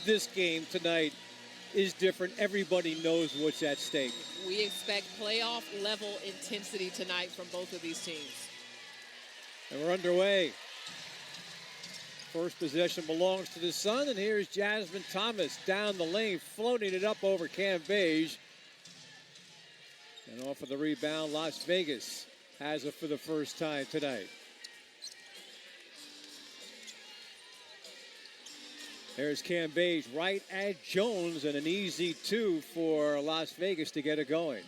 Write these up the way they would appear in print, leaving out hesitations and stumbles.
this game tonight is different. Everybody knows what's at stake. We expect playoff-level intensity tonight from both of these teams. And we're underway. First possession belongs to the Sun, and here's Jasmine Thomas down the lane, floating it up over Cam Beige. And off of the rebound, Las Vegas has it for the first time tonight. There's Cam Beige right at Jones, and an easy two for Las Vegas to get it going.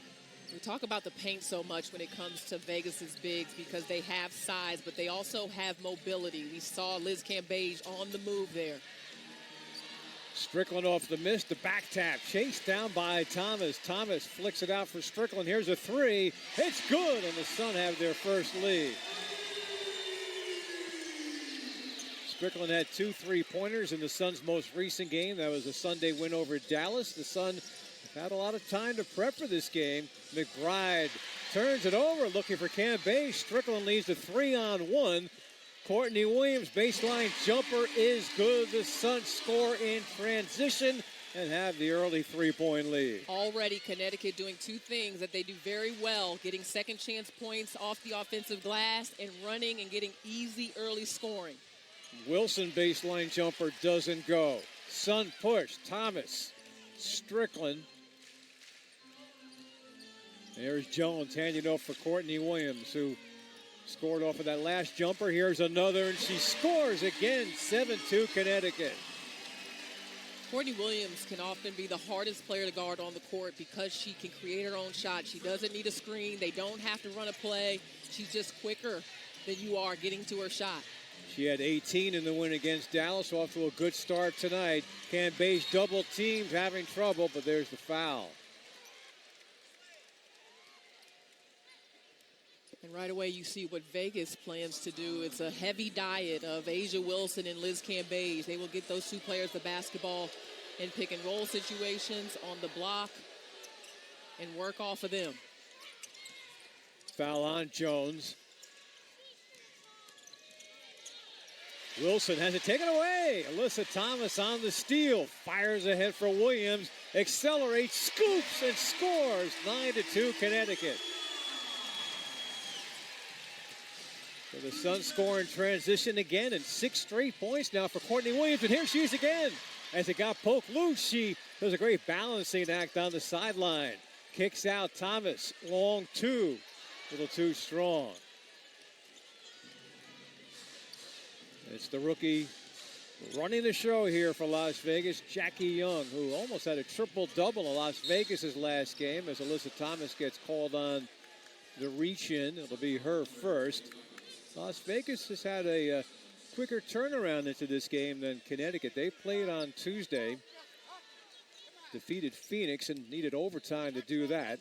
We talk about the paint so much when it comes to Vegas's bigs because they have size, but they also have mobility. We saw Liz Cambage on the move there. Strickland off the miss, the back tap, chased down by Thomas. Thomas flicks it out for Strickland. Here's a three. It's good, and the Sun have their first lead. Strickland had 2 3-pointers in the Sun's most recent game. That was a Sunday win over Dallas. The Sun had a lot of time to prep for this game. McBride turns it over, looking for Cam Beige. Strickland leads a 3-on-1. Courtney Williams, baseline jumper is good. The Sun score in transition and have the early 3-point lead. Already Connecticut doing two things that they do very well, getting second chance points off the offensive glass and running and getting easy early scoring. Wilson baseline jumper doesn't go. Sun push, Thomas, Strickland. There's Jones handing off for Courtney Williams, who scored off of that last jumper. Here's another, and she scores again, 7-2 Connecticut. Courtney Williams can often be the hardest player to guard on the court because she can create her own shot. She doesn't need a screen. They don't have to run a play. She's just quicker than you are getting to her shot. She had 18 in the win against Dallas, off to a good start tonight. Cam Beige double teamed, having trouble, but there's the foul. And right away you see what Vegas plans to do. It's a heavy diet of Asia Wilson and Liz Cambage. They will get those two players the basketball in pick and roll situations on the block and work off of them. Foul on Jones. Wilson has it taken away. Alyssa Thomas on the steal. Fires ahead for Williams. Accelerates, scoops, and scores. 9-2 Connecticut. So the Sun score in transition again, and 6 straight points now for Courtney Williams. And here she is again. As it got poked loose, she does a great balancing act on the sideline. Kicks out Thomas. Long two. A little too strong. It's the rookie running the show here for Las Vegas, Jackie Young, who almost had a triple-double in Las Vegas' last game as Alyssa Thomas gets called on the reach-in. It'll be her first. Las Vegas has had a quicker turnaround into this game than Connecticut. They played on Tuesday, defeated Phoenix, and needed overtime to do that.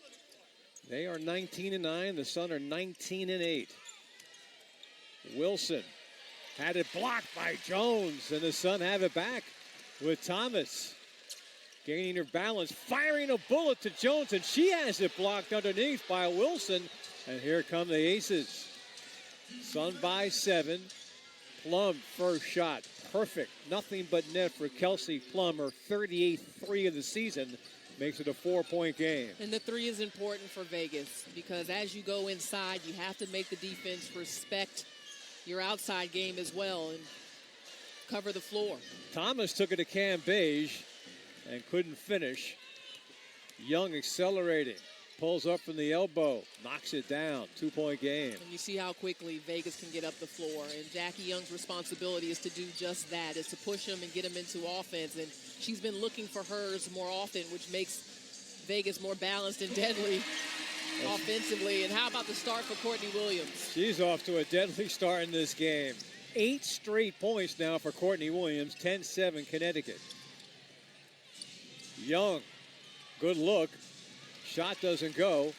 They are 19-9. The Sun are 19-8. Wilson had it blocked by Jones, and the Sun have it back with Thomas gaining her balance, firing a bullet to Jones, and she has it blocked underneath by Wilson. And here come the aces. Sun by 7. Plum, first shot, perfect. Nothing but net for Kelsey Plum, her 38th three of the season. Makes it a 4-point game. And the three is important for Vegas because as you go inside, you have to make the defense respect your outside game as well and cover the floor. Thomas took it to Cam Beige and couldn't finish. Young accelerating. Pulls up from the elbow. Knocks it down. 2-point game. And you see how quickly Vegas can get up the floor. And Jackie Young's responsibility is to do just that, is to push them and get them into offense. And she's been looking for hers more often, which makes Vegas more balanced and deadly offensively. And how about the start for Courtney Williams? She's off to a deadly start in this game. 8 straight points now for Courtney Williams. 10-7 Connecticut. Young, good look. Shot doesn't go.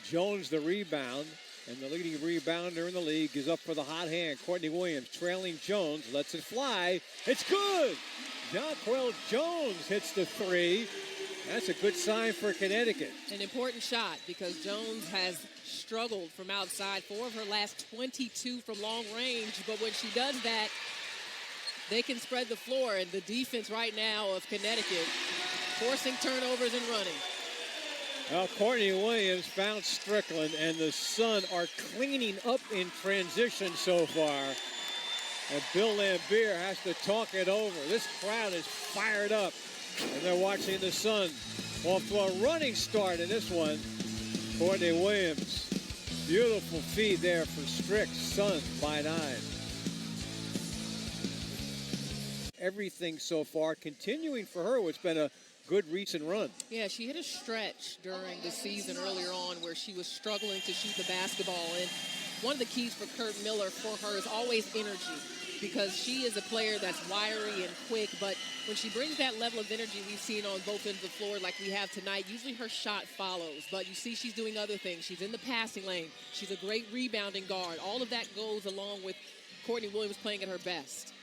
Jones the rebound. And the leading rebounder in the league is up for the hot hand. Courtney Williams trailing Jones. Lets it fly. It's good. Jonquel Jones hits the three. That's a good sign for Connecticut. An important shot because Jones has struggled from outside. 4 of her last 22 from long range. But when she does that, they can spread the floor. And the defense right now of Connecticut forcing turnovers and running. Well, Courtney Williams found Strickland, and the Sun are cleaning up in transition so far. And Bill Lambier has to talk it over. This crowd is fired up, and they're watching the Sun off to a running start in this one. Courtney Williams, beautiful feed there for Strick. Sun by 9. Everything so far continuing for her. It's been a good recent run. Yeah, she hit a stretch during the season earlier on where she was struggling to shoot the basketball. And one of the keys for Kurt Miller for her is always energy, because she is a player that's wiry and quick, but when she brings that level of energy we've seen on both ends of the floor like we have tonight, usually her shot follows. But you see she's doing other things. She's in the passing lane. She's a great rebounding guard. All of that goes along with Courtney Williams playing at her best.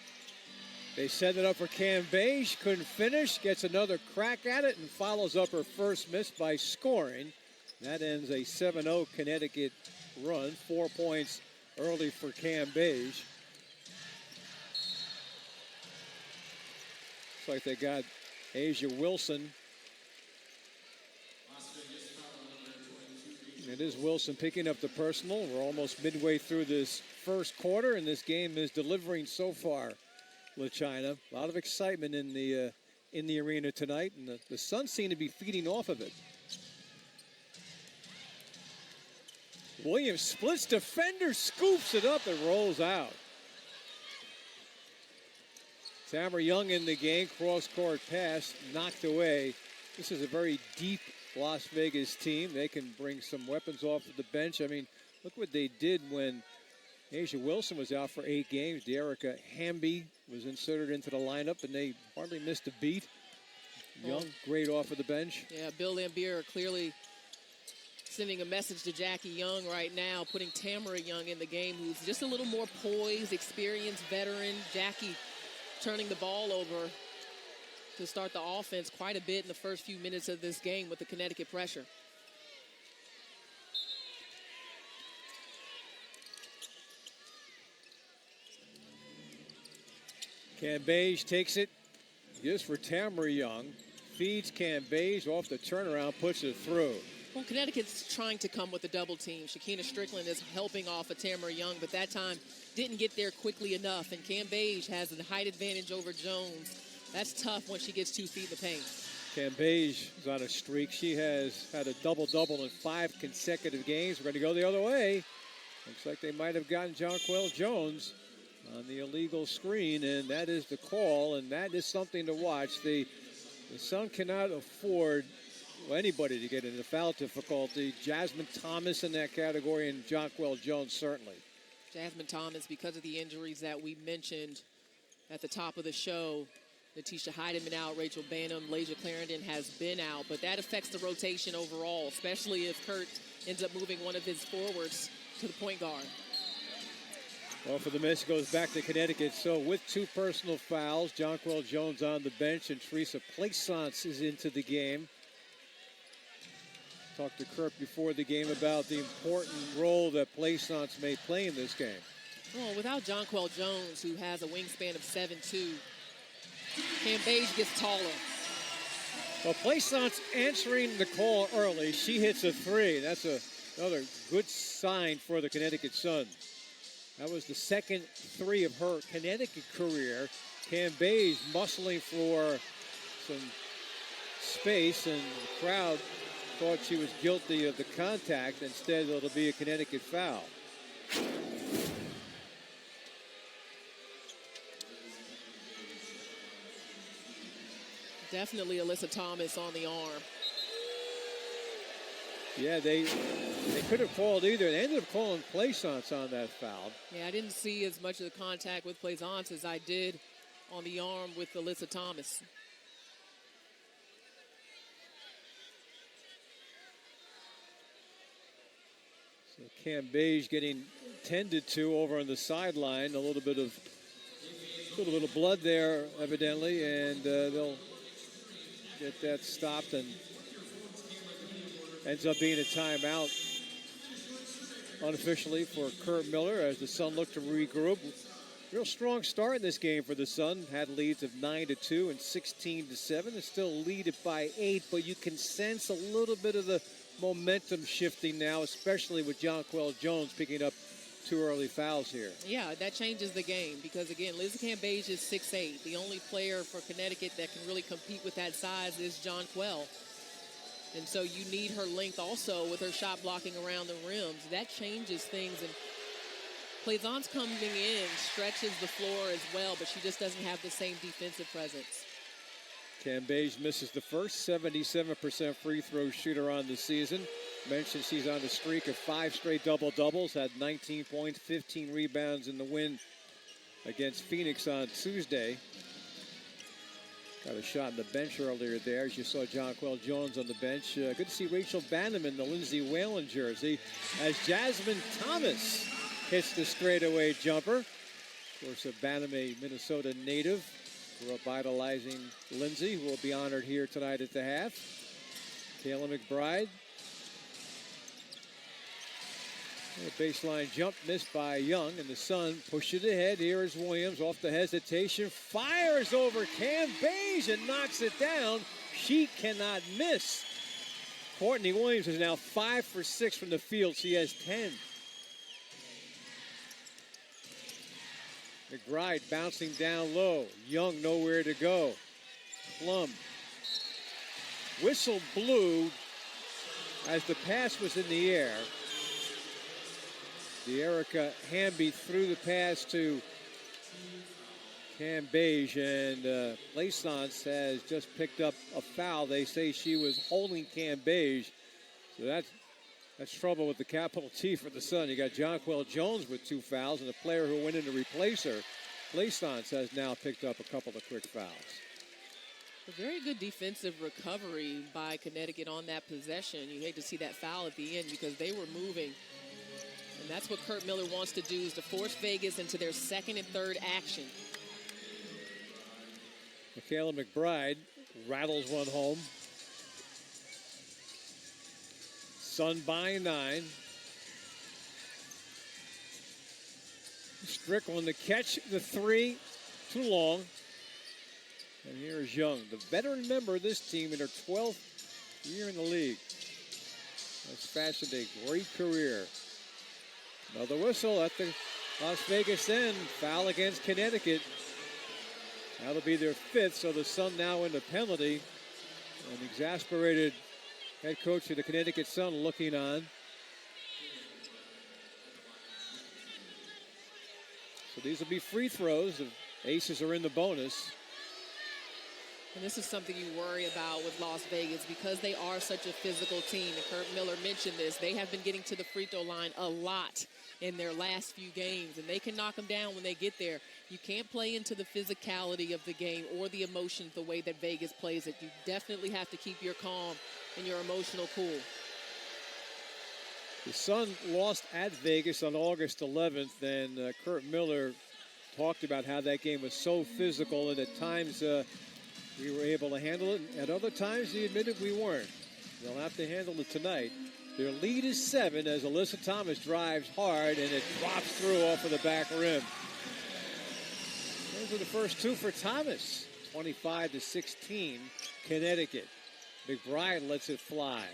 They set it up for Cam Beige, couldn't finish, gets another crack at it, and follows up her first miss by scoring. That ends a 7-0 Connecticut run. 4 points early for Cam Beige. Looks like they got Asia Wilson. It is Wilson picking up the personal. We're almost midway through this first quarter, and this game is delivering so far. China. A lot of excitement in the arena tonight, and the Suns seem to be feeding off of it. Williams splits defender, scoops it up, and rolls out. Tamara Young in the game, cross-court pass, knocked away. This is a very deep Las Vegas team. They can bring some weapons off of the bench. I mean, look what they did when Asia Wilson was out for 8 games. Dearica Hamby was inserted into the lineup, and they hardly missed a beat. Young, great off of the bench. Yeah, Bill Lambier clearly sending a message to Jackie Young right now, putting Tamara Young in the game, who's just a little more poised, experienced veteran. Jackie turning the ball over to start the offense quite a bit in the first few minutes of this game with the Connecticut pressure. Cam Beige takes it, gives for Tamara Young, feeds Cam Beige off the turnaround, puts it through. Well, Connecticut's trying to come with a double team. Shakina Strickland is helping off of Tamara Young, but that time didn't get there quickly enough. And Cam Beige has a height advantage over Jones. That's tough when she gets 2 feet in the paint. Cam Beige is on a streak. She has had a double-double in 5 consecutive games. We're going to go the other way. Looks like they might have gotten Jonquel Jones on the illegal screen, and that is the call, and that is something to watch. The Sun cannot afford anybody to get into foul difficulty. Jasmine Thomas in that category, and Jonquel Jones certainly. Jasmine Thomas, because of the injuries that we mentioned at the top of the show, Natisha Heidemann out, Rachel Banham, Lasia Clarendon has been out, but that affects the rotation overall, especially if Kurt ends up moving one of his forwards to the point guard. Well, for the miss, goes back to Connecticut. So with 2 personal fouls, Jonquel Jones on the bench, and Teresa Plaisance is into the game. Talked to Kurt before the game about the important role that Plaisance may play in this game. Well, without Jonquel Jones, who has a wingspan of 7'2", Cam Beige gets taller. Well, Plaisance answering the call early. She hits a 3. That's another good sign for the Connecticut Sun. That was the second 3 of her Connecticut career. Cam Beige muscling for some space, and the crowd thought she was guilty of the contact. Instead, it'll be a Connecticut foul. Definitely Alyssa Thomas on the arm. Yeah, they could have called either. They ended up calling Plaisance on that foul. Yeah, I didn't see as much of the contact with Plaisance as I did on the arm with Alyssa Thomas. So Cam Beige getting tended to over on the sideline. A little bit of blood there, evidently, and they'll get that stopped, and ends up being a timeout unofficially for Kurt Miller as the Sun look to regroup. Real strong start in this game for the Sun. Had leads of 9-2 and 16-7. They still lead it by 8, but you can sense a little bit of the momentum shifting now, especially with Jonquel Jones picking up 2 early fouls here. Yeah, that changes the game because, again, Lizzie Cambage is 6'8". The only player for Connecticut that can really compete with that size is Jonquel. And so you need her length also with her shot blocking around the rims. That changes things. And Plaisance coming in stretches the floor as well, but she just doesn't have the same defensive presence. Cambage misses the first, 77% free throw shooter on the season. Mentioned she's on a streak of 5 straight double-doubles, had 19 points, 15 rebounds in the win against Phoenix on Tuesday. Got a shot on the bench earlier there, as you saw Jonquel Jones on the bench. Good to see Rachel Bannerman in the Lindsay Whalen jersey as Jasmine Thomas hits the straightaway jumper. Of course, Bannerman, a Minnesota native, grew up idolizing Lindsay, who will be honored here tonight at the half. Kayla McBride. A baseline jump missed by Young, and the Sun push it ahead. Here is Williams off the hesitation, fires over Cambage and knocks it down. She cannot miss. Courtney Williams is now 5 for 6 from the field. She has 10. McBride bouncing down low. Young nowhere to go. Plum. Whistle blew as the pass was in the air. Erica Hamby threw the pass to Cambage, and Plaisance has just picked up a foul. They say she was holding Cambage, so that's trouble with the capital T for the Sun. You got Jonquel Jones with 2 fouls, and a player who went in to replace her. Plaisance has now picked up a couple of quick fouls. A very good defensive recovery by Connecticut on that possession. You hate to see that foul at the end because they were moving. And that's what Kurt Miller wants to do, is to force Vegas into their second and third action. Michaela McBride rattles one home. Sun by 9. Strickland to catch the 3. Too long. And here's Young, the veteran member of this team in her 12th year in the league. Has fashioned a great career. Another whistle at the Las Vegas end. Foul against Connecticut. That'll be their 5th, so the Sun now in the penalty. An exasperated head coach of the Connecticut Sun looking on. So these will be free throws. The aces are in the bonus. And this is something you worry about with Las Vegas because they are such a physical team. And Kurt Miller mentioned this. They have been getting to the free throw line a lot in their last few games, and they can knock them down when they get there. You can't play into the physicality of the game or the emotions the way that Vegas plays it. You definitely have to keep your calm and your emotional cool. The Sun lost at Vegas on August 11th, and Kurt Miller talked about how that game was so physical, and at times we were able to handle it. At other times, he admitted we weren't. They'll have to handle it tonight. Their lead is 7 as Alyssa Thomas drives hard, and it drops through off of the back rim. Those are the first 2 for Thomas. 25-16, Connecticut. McBride lets it fly.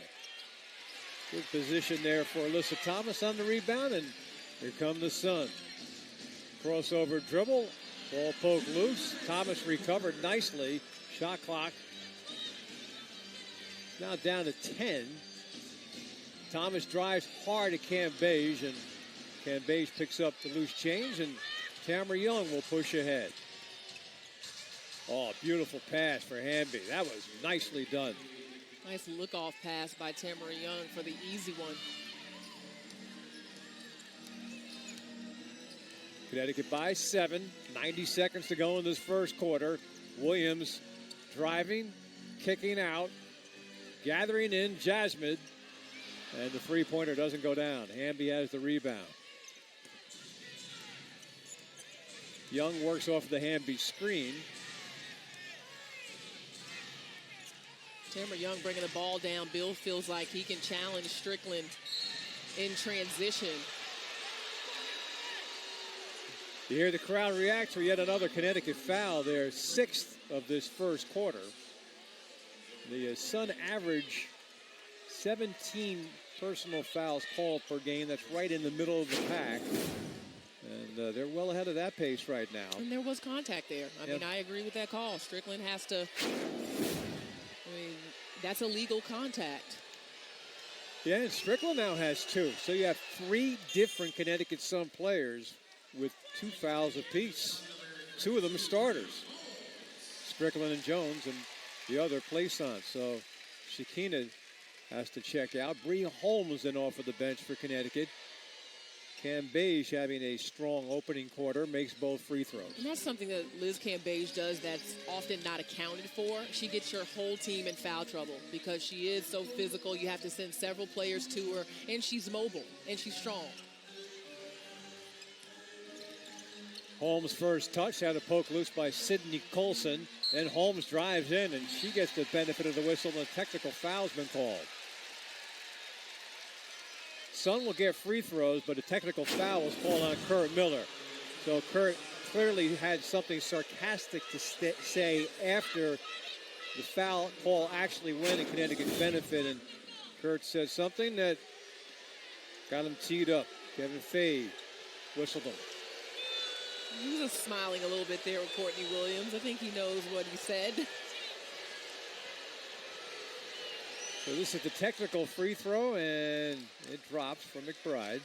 Good position there for Alyssa Thomas on the rebound, and here come the Sun. Crossover dribble, ball poked loose. Thomas recovered nicely. Shot clock now down to 10. Thomas drives hard at Cambage, and Cambage picks up the loose change, and Tamara Young will push ahead. Oh, beautiful pass for Hamby. That was nicely done. Nice look-off pass by Tamara Young for the easy one. Connecticut by 7. 90 seconds to go in this first quarter. Williams driving, kicking out, gathering in Jasmine, and the three-pointer doesn't go down. Hamby has the rebound. Young works off the Hamby screen. Tamara Young bringing the ball down. Bill feels like he can challenge Strickland in transition. You hear the crowd react for yet another Connecticut foul. Their 6th of this first quarter. The Sun average 17 personal fouls called per game. That's right in the middle of the pack. And they're well ahead of that pace right now. And there was contact there. I mean, I agree with that call. Strickland has to, that's a legal contact. Yeah, and Strickland now has 2. So you have 3 different Connecticut Sun players with 2 fouls apiece. 2 of them starters. Strickland and Jones, and the other place on. So Shakina has to check out. Bree Holmes then off of the bench for Connecticut. Cambage having a strong opening quarter, makes both free throws. And that's something that Liz Cambage does that's often not accounted for. She gets your whole team in foul trouble because she is so physical. You have to send several players to her, and she's mobile, and she's strong. Holmes' first touch had a poke loose by Sydney Colson. Then Holmes drives in, and she gets the benefit of the whistle, and a technical foul's been called. Sun will get free throws, but a technical foul was called on Kurt Miller. So Kurt clearly had something sarcastic to say after the foul call actually went in Connecticut's benefit, and Kurt said something that got him teed up. Kevin Fay whistled him. He was smiling a little bit there with Courtney Williams. I think he knows what he said. So this is the technical free throw, and it drops for McBride.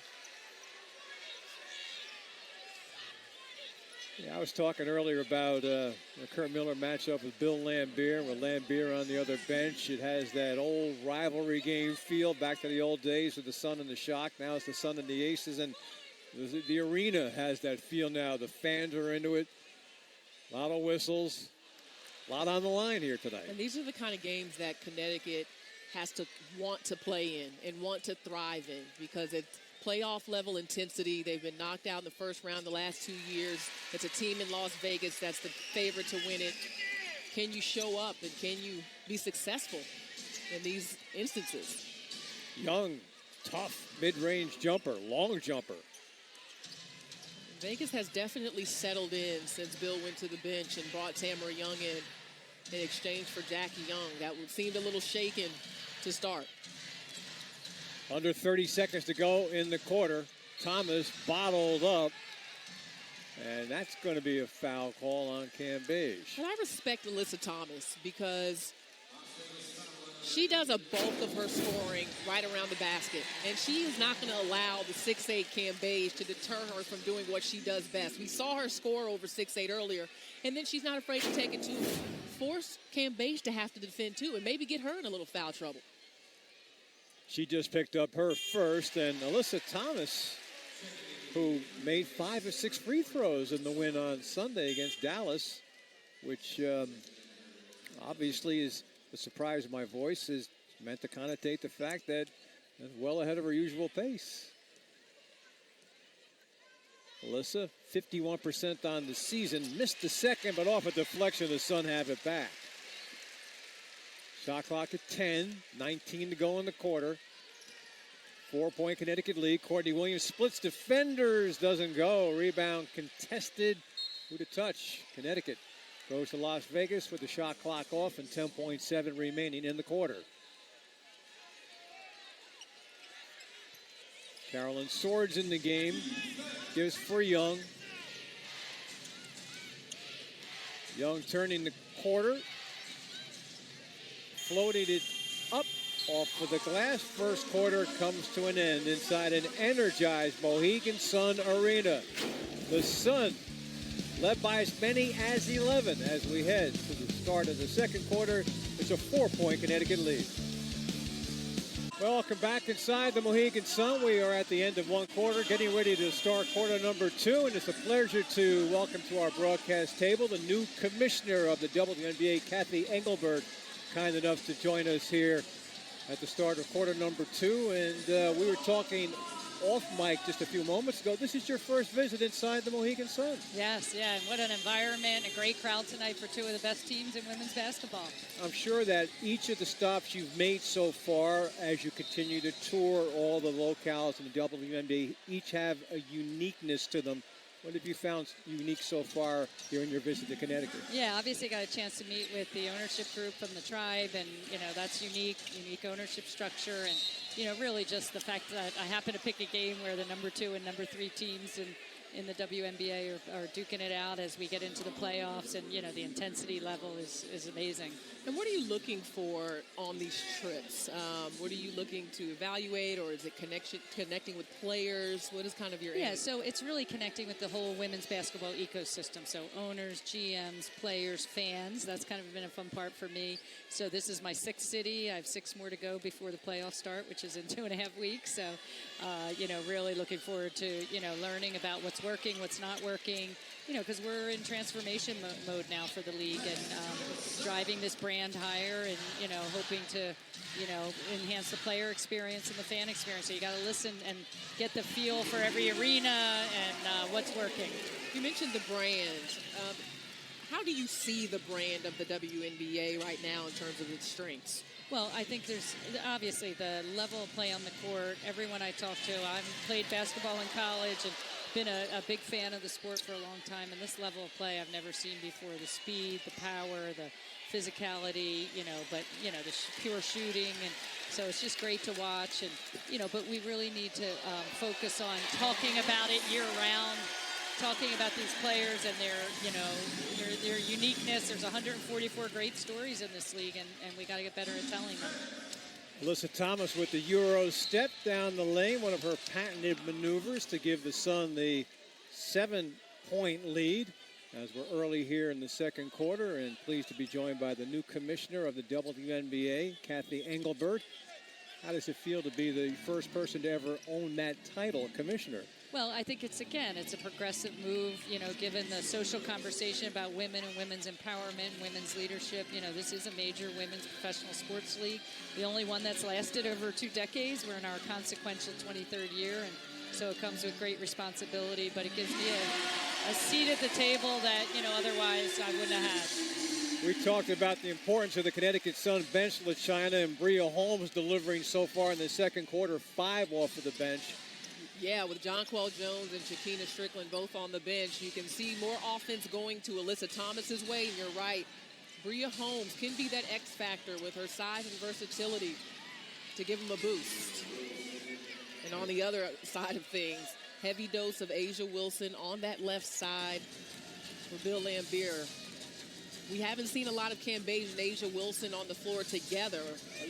Yeah, I was talking earlier about the Kurt Miller matchup with Bill Lambier. With Lambier on the other bench, it has that old rivalry game feel back to the old days with the Sun and the Shock. Now it's the Sun and the Aces, and the arena has that feel now. The fans are into it. A lot of whistles. A lot on the line here tonight. And these are the kind of games that Connecticut has to want to play in and want to thrive in because it's playoff level intensity. They've been knocked out in the first round the last 2 years. It's a team in Las Vegas that's the favorite to win it. Can you show up and can you be successful in these instances? Young, tough, mid-range jumper, long jumper. Vegas has definitely settled in since Bill went to the bench and brought Tamara Young in exchange for Jackie Young. That seemed a little shaken to start. Under 30 seconds to go in the quarter. Thomas bottled up. And that's going to be a foul call on Cambage. And I respect Alyssa Thomas because she does a bulk of her scoring right around the basket. And she is not going to allow the 6'8" Cambage to deter her from doing what she does best. We saw her score over 6'8" earlier, and then she's not afraid to take it to force Cambage to have to defend too and maybe get her in a little foul trouble. She just picked up her first, and Alyssa Thomas, who made 5 of 6 free throws in the win on Sunday against Dallas, which obviously is the surprise of my voice, is meant to connotate the fact that it's well ahead of her usual pace. Alyssa, 51% on the season, missed the second, but off a deflection, the Sun have it back. Shot clock at 10, 19 to go in the quarter. 4-point Connecticut lead. Courtney Williams splits defenders, doesn't go. Rebound contested. Who to touch? Connecticut goes to Las Vegas with the shot clock off and 10.7 remaining in the quarter. Carolyn Swords in the game. Gives for Young. Young turning the quarter. Floated it up off of the glass. First quarter comes to an end inside an energized Mohegan Sun Arena. The Sun led by as many as 11 as we head to the start of the second quarter. It's a 4-point Connecticut lead. Welcome back inside the Mohegan Sun. We are at the end of one quarter, getting ready to start quarter number 2, and it's a pleasure to welcome to our broadcast table the new commissioner of the WNBA, Kathy Engelberg, kind enough to join us here at the start of quarter number 2. And we were talking off mic just a few moments ago. This is your first visit inside the Mohegan Sun. Yes, yeah, and what an environment, a great crowd tonight for 2 of the best teams in women's basketball. I'm sure that each of the stops you've made so far as you continue to tour all the locales in the WNBA each have a uniqueness to them. What have you found unique so far during your visit to Connecticut? Yeah, obviously got a chance to meet with the ownership group from the tribe, and that's unique ownership structure, and really just the fact that I happen to pick a game where the number 2 and number 3 teams in the WNBA are duking it out as we get into the playoffs, and the intensity level is amazing. And what are you looking for on these trips? What are you looking to evaluate, or is it connecting with players? What is kind of your aim? So it's really connecting with the whole women's basketball ecosystem. So owners, GMs, players, fans. That's kind of been a fun part for me. So this is my 6th city. I have 6 more to go before the playoffs start, which is in 2.5 weeks. So, really looking forward to, learning about what's working, what's not working, because we're in transformation mode now for the league, and driving this brand higher, and, hoping to, enhance the player experience and the fan experience. So you got to listen and get the feel for every arena and what's working. You mentioned the brand. How do you see the brand of the WNBA right now in terms of its strengths? Well, I think there's obviously the level of play on the court. Everyone I talk to, I've played basketball in college and been a big fan of the sport for a long time. And this level of play I've never seen before. The speed, the power, the physicality, but, the pure shooting. And so it's just great to watch. And, but we really need to focus on talking about it year round, talking about these players and their uniqueness. There's 144 great stories in this league, and we got to get better at telling them. Alyssa Thomas with the Euro step down the lane, one of her patented maneuvers to give the Sun the 7-point lead as we're early here in the second quarter, and pleased to be joined by the new commissioner of the WNBA, Kathy Engelbert. How does it feel to be the first person to ever own that title, commissioner? Well, I think it's a progressive move, given the social conversation about women and women's empowerment, women's leadership. This is a major women's professional sports league, the only one that's lasted over 2 decades. We're in our consequential 23rd year, and so it comes with great responsibility, but it gives me a seat at the table that, otherwise I wouldn't have had. We talked about the importance of the Connecticut Sun bench, LaChina, and Bria Holmes delivering so far in the second quarter, 5 off of the bench. Yeah, with Jonquel Jones and Shakina Strickland both on the bench, you can see more offense going to Alyssa Thomas's way. And you're right, Bria Holmes can be that X factor with her size and versatility to give them a boost. And on the other side of things, heavy dose of Asia Wilson on that left side for Bill Lambier. We haven't seen a lot of Cambage and Asia Wilson on the floor together.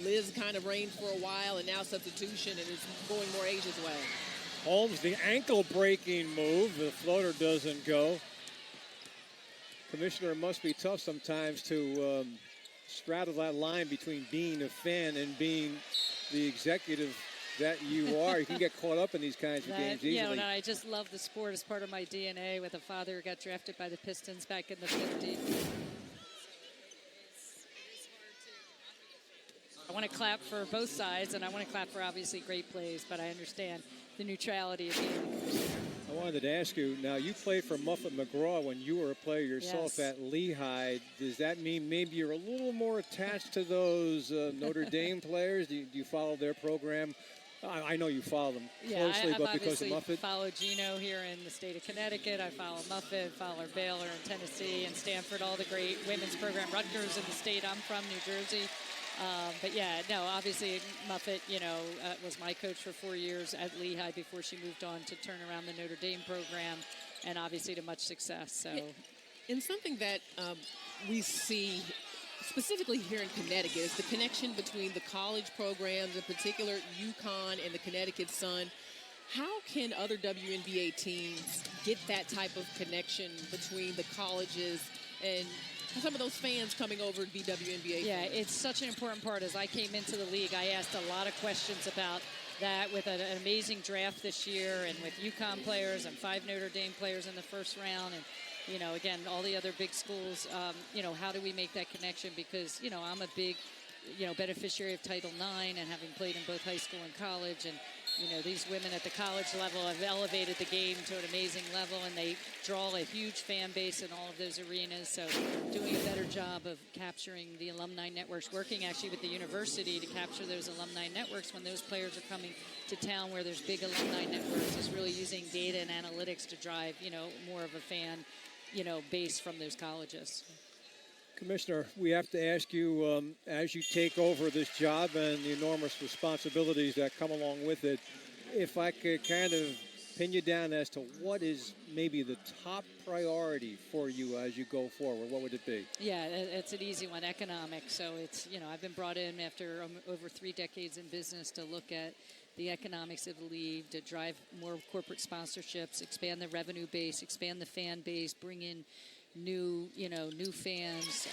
Liz kind of reigned for a while, and now substitution, and it's going more Asia's way. Holmes, the ankle-breaking move. The floater doesn't go. Commissioner, it must be tough sometimes to straddle that line between being a fan and being the executive that you are. You can get caught up in these kinds of games easily. I just love the sport as part of my DNA, with a father who got drafted by the Pistons back in the 50s. I want to clap for both sides, and I want to clap for obviously great plays, but I understand the neutrality of being a commissioner. I wanted to ask you, now you played for Muffet McGraw when you were a player yourself at Lehigh. Does that mean maybe you're a little more attached to those Notre Dame players? Do you follow their program? I know you follow them closely, but because of Muffet? I follow Gino here in the state of Connecticut. I follow Muffet, follow Baylor in Tennessee, and Stanford, all the great women's program. Rutgers in the state I'm from, New Jersey. But yeah, no, obviously Muffet, was my coach for 4 years at Lehigh before she moved on to turn around the Notre Dame program, and obviously to much success. So, and something that we see specifically here in Connecticut is the connection between the college programs, in particular UConn and the Connecticut Sun. How can other WNBA teams get that type of connection between the colleges and some of those fans coming over to be WNBA? Yeah, it's such an important part. As I came into the league, I asked a lot of questions about that, with an amazing draft this year, and with UConn players and 5 Notre Dame players in the first round, and again, all the other big schools. How do we make that connection? Because I'm a big beneficiary of Title IX, and having played in both high school and college, and these women at the college level have elevated the game to an amazing level, and they draw a huge fan base in all of those arenas. So doing a better job of capturing the alumni networks, working actually with the university to capture those alumni networks when those players are coming to town where there's big alumni networks, is really using data and analytics to drive, more of a fan, base from those colleges. Commissioner, we have to ask you, as you take over this job and the enormous responsibilities that come along with it, if I could kind of pin you down as to what is maybe the top priority for you as you go forward, what would it be? Yeah, it's an easy one, economics. So it's, I've been brought in after over 3 decades in business to look at the economics of the league, to drive more corporate sponsorships, expand the revenue base, expand the fan base, bring in new fans,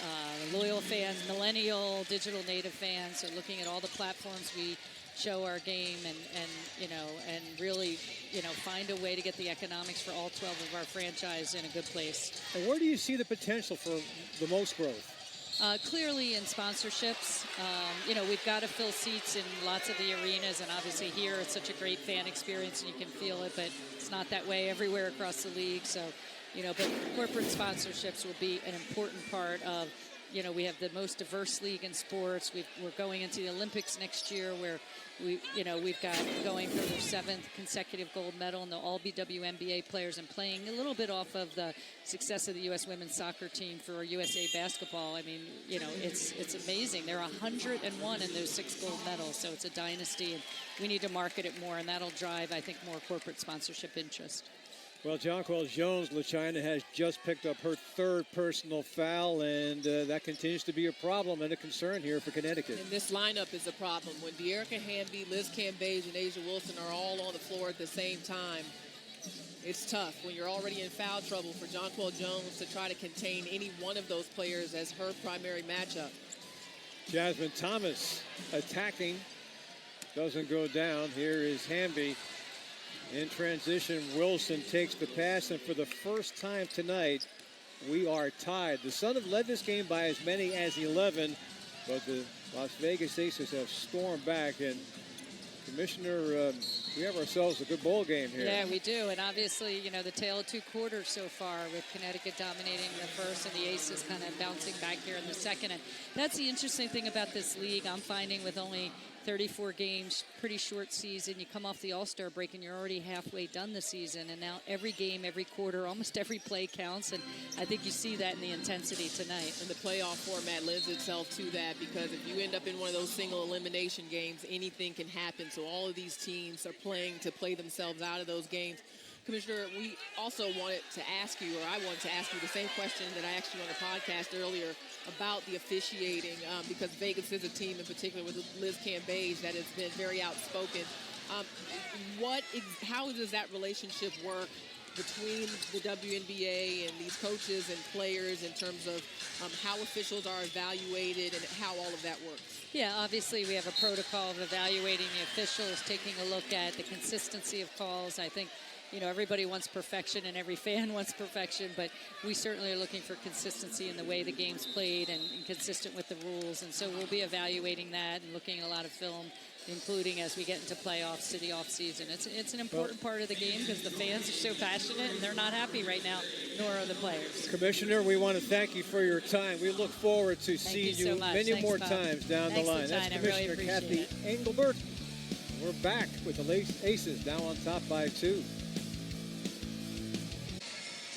loyal fans, millennial, digital native fans. So looking at all the platforms we show our game and really, find a way to get the economics for all 12 of our franchise in a good place. And where do you see the potential for the most growth? Clearly in sponsorships. We've got to fill seats in lots of the arenas, and obviously here it's such a great fan experience and you can feel it, but it's not that way everywhere across the league. So, but corporate sponsorships will be an important part of, we have the most diverse league in sports. We're going into the Olympics next year where we've got going for their 7th consecutive gold medal, and they'll all be WNBA players, and playing a little bit off of the success of the U.S. women's soccer team for USA basketball. I mean, it's amazing. They're 101 in those 6 gold medals, so it's a dynasty, and we need to market it more, and that'll drive, I think, more corporate sponsorship interest. Well, Jonquel Jones, LaChina, has just picked up her 3rd personal foul, and that continues to be a problem and a concern here for Connecticut. And this lineup is a problem. When De'Erica Hamby, Liz Cambage, and Asia Wilson are all on the floor at the same time, it's tough when you're already in foul trouble for Jonquel Jones to try to contain any one of those players as her primary matchup. Jasmine Thomas attacking, doesn't go down. Here is Hamby. In transition, Wilson takes the pass, and for the first time tonight, we are tied. The Sun have led this game by as many as 11, but the Las Vegas Aces have stormed back. And Commissioner, we have ourselves a good bowl game here. Yeah, we do. And obviously, the tale of 2 quarters so far, with Connecticut dominating the first and the Aces kind of bouncing back here in the second. And that's the interesting thing about this league. I'm finding with only 34 games, pretty short season. You come off the All-Star break and you're already halfway done the season. And now every game, every quarter, almost every play counts. And I think you see that in the intensity tonight. And the playoff format lends itself to that, because if you end up in one of those single elimination games, anything can happen. So all of these teams are playing to play themselves out of those games. Commissioner, we also wanted to ask you, or I wanted to ask you the same question that I asked you on the podcast earlier about the officiating, because Vegas is a team in particular with Liz Cambage that has been very outspoken. How does that relationship work between the WNBA and these coaches and players in terms of how officials are evaluated and how all of that works? Yeah, obviously we have a protocol of evaluating the officials, taking a look at the consistency of calls. I think everybody wants perfection and every fan wants perfection, but we certainly are looking for consistency in the way the game's played and consistent with the rules. And so we'll be evaluating that and looking at a lot of film, including as we get into playoffs to the off season. It's an important part of the game because the fans are so passionate and they're not happy right now, nor are the players. Commissioner, we want to thank you for your time. We look forward to seeing you many more times down the line. That's Commissioner Kathy Engelbert. We're back with the Aces now on top by 2.